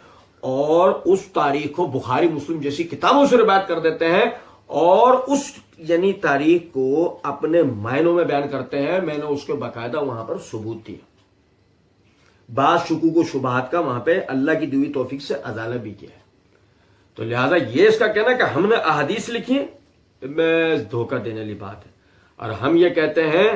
اور اس تاریخ کو بخاری مسلم جیسی کتابوں سے روایت کر دیتے ہیں، اور اس یعنی تاریخ کو اپنے معنوں میں بیان کرتے ہیں۔ میں نے اس کے باقاعدہ وہاں پر ثبوت دیا، بعض شکوک و شبہات کا وہاں پہ اللہ کی دی ہوئی توفیق سے ازالہ بھی کیا ہے۔ تو لہذا یہ اس کا کہنا کہ ہم نے احادیث لکھی ہیں، میں دھوکہ دینے والی بات ہے، اور ہم یہ کہتے ہیں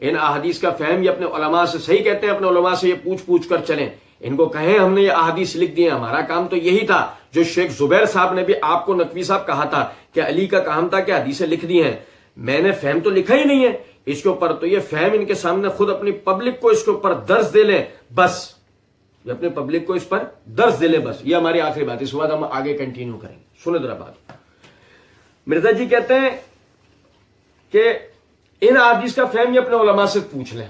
ان احادیث کا فہم یہ اپنے علماء سے صحیح کہتے ہیں، اپنے علماء سے یہ پوچھ کر چلیں، ان کو کہیں ہم نے یہ احادیث لکھ دی ہیں، ہمارا کام تو یہی تھا جو شیخ زبیر صاحب نے بھی آپ کو نقوی صاحب کہا تھا کہ علی کا کام تھا کہ حدیثیں لکھ دی ہیں، میں نے فہم تو لکھا ہی نہیں ہے اس کے اوپر، تو یہ فہم ان کے سامنے خود اپنی پبلک کو اس کے اوپر درس دے لیں بس، یہ اپنے پبلک کو اس پر درس دے لیں بس، یہ ہماری آخری بات، اس کے بعد ہم آگے کنٹینیو کریں گے۔ سنیں ذرا بات، مرزا جی کہتے ہیں کہ ان احادیث کا فہم یہ اپنے علماء سے پوچھ لیں،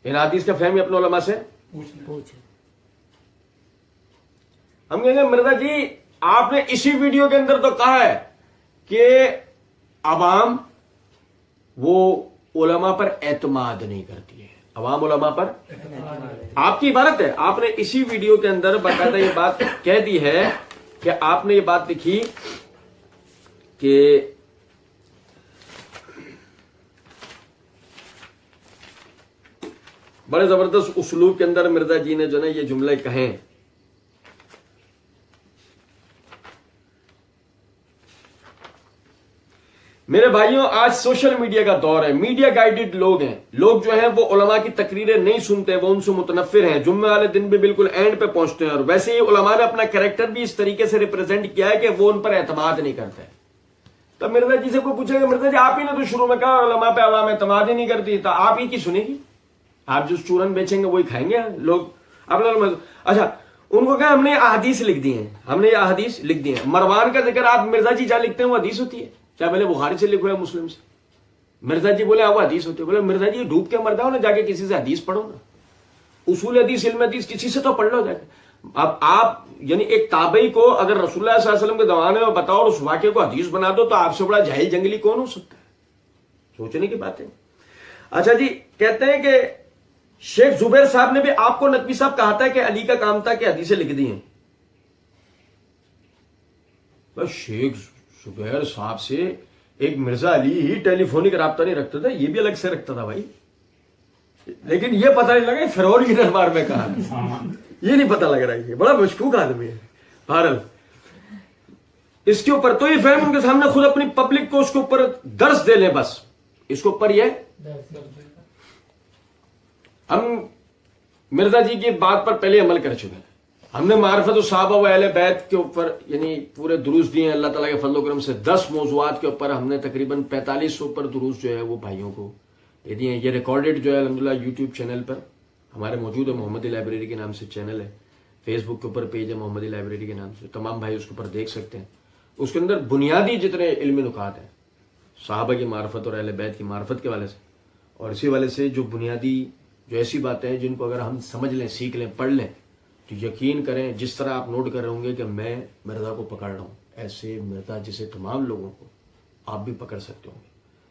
ان احادیث کا فہم یہ اپنے علماء سے پوچھ۔ ہم کہیں گے مرزا جی آپ نے اسی ویڈیو کے اندر تو کہا ہے کہ عوام وہ علماء پر اعتماد نہیں کرتی ہے، عوام علماء پر آپ کی عبارت ہے، آپ نے اسی ویڈیو کے اندر باقاعدہ یہ بات کہہ دی ہے کہ آپ نے یہ بات لکھی کہ بڑے زبردست اسلوب کے اندر مرزا جی نے جو نا یہ جملے کہیں، میرے بھائیوں آج سوشل میڈیا کا دور ہے، میڈیا گائیڈڈ لوگ ہیں، لوگ جو ہیں وہ علماء کی تقریریں نہیں سنتے، وہ ان سے متنفر ہیں، جمعے والے دن بھی بالکل اینڈ پہ پہنچتے ہیں، اور ویسے ہی علماء نے اپنا کریکٹر بھی اس طریقے سے ریپرزینٹ کیا ہے کہ وہ ان پر اعتماد نہیں کرتے۔ تو مرزا جی سے کوئی پوچھے گا مرزا جی آپ ہی نے تو شروع میں کہا علماء پہ عوام اعتماد ہی نہیں کرتی، تو آپ ہی کی سنے گی؟ آپ جو چورن بیچیں گے وہی کھائیں گے لوگ؟ اچھا ان کو کہا ہم نے یہ احادیث لکھ دی ہیں، ہم نے یہ احادیث لکھ دی ہیں، مروان کا ذکر آپ مرزا جی جہاں لکھتے ہیں وہ حدیث ہوتی ہے، چاہے پہلے بخاری سے لکھو یا مسلم سے، مرزا جی بولے وہ حدیث ہوتی ہے، بولے مرزا جی ڈوب کے مر جاؤ نا، جا کے کسی سے حدیث پڑھو نا، اصول حدیث علم حدیث کسی سے تو پڑھ لو جا کے۔ اب آپ یعنی ایک تابعی کو اگر رسول اللہ صلی اللہ علیہ وسلم کے زمانے میں بتاؤ اور اس واقعے کو حدیث بنا دو تو آپ سے بڑا جاہل جنگلی کون ہو سکتا ہے؟ سوچنے کی بات ہے۔ اچھا جی کہتے ہیں کہ شیخ زبیر صاحب نے بھی آپ کو نقوی صاحب کہا تھا کہ علی کا کام تھا کہ حدیثیں لکھ دی ہیں، بس شیخ زبیر صاحب سے ایک مرزا علی ہی ٹیلی فونک رابطہ نہیں رکھتا تھا، یہ بھی الگ سے رکھتا تھا بھائی، لیکن یہ پتہ نہیں لگا فرعون کی دربار میں کہا، یہ نہیں پتہ لگ رہا ہے، یہ بڑا مشکوک آدمی ہے۔ بہرحال اس کے اوپر تو یہ فہم ان کے سامنے خود اپنی پبلک کو اس کے اوپر درس دے لیں بس، اس کے اوپر یہ ہم مرزا جی کی بات پر پہلے عمل کر چکے ہیں، ہم نے معرفت الصحابہ و اہل بیت کے اوپر یعنی پورے دروس دیے ہیں اللہ تعالیٰ کے فضل و کرم سے، 10 موضوعات کے اوپر ہم نے تقریباً 4500 پر دروس جو ہے وہ بھائیوں کو دے دیے ہیں، یہ ریکارڈڈ جو ہے الحمدللہ یوٹیوب چینل پر ہمارے موجود ہے، محمدی لائبریری کے نام سے چینل ہے، فیس بک کے اوپر پیج ہے محمدی لائبریری کے نام سے، تمام بھائی اس کے اوپر دیکھ سکتے ہیں، اس کے اندر بنیادی جتنے علمی نکات ہیں صحابہ کی معرفت اور اہل بیت کی معرفت کے والے سے، اور اسی والے سے جو بنیادی جو ایسی باتیں ہیں جن کو اگر ہم سمجھ لیں، سیکھ لیں، پڑھ لیں تو یقین کریں جس طرح آپ نوٹ کر رہے ہوں گے کہ میں مرزا کو پکڑ رہا ہوں، ایسے مرزا جسے تمام لوگوں کو آپ بھی پکڑ سکتے ہوں گے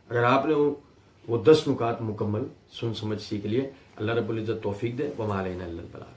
اگر آپ نے وہ 10 نکات مکمل سن سمجھ سیکھ لیے۔ اللہ رب العزت توفیق دے، وما علینا الا البلاغ۔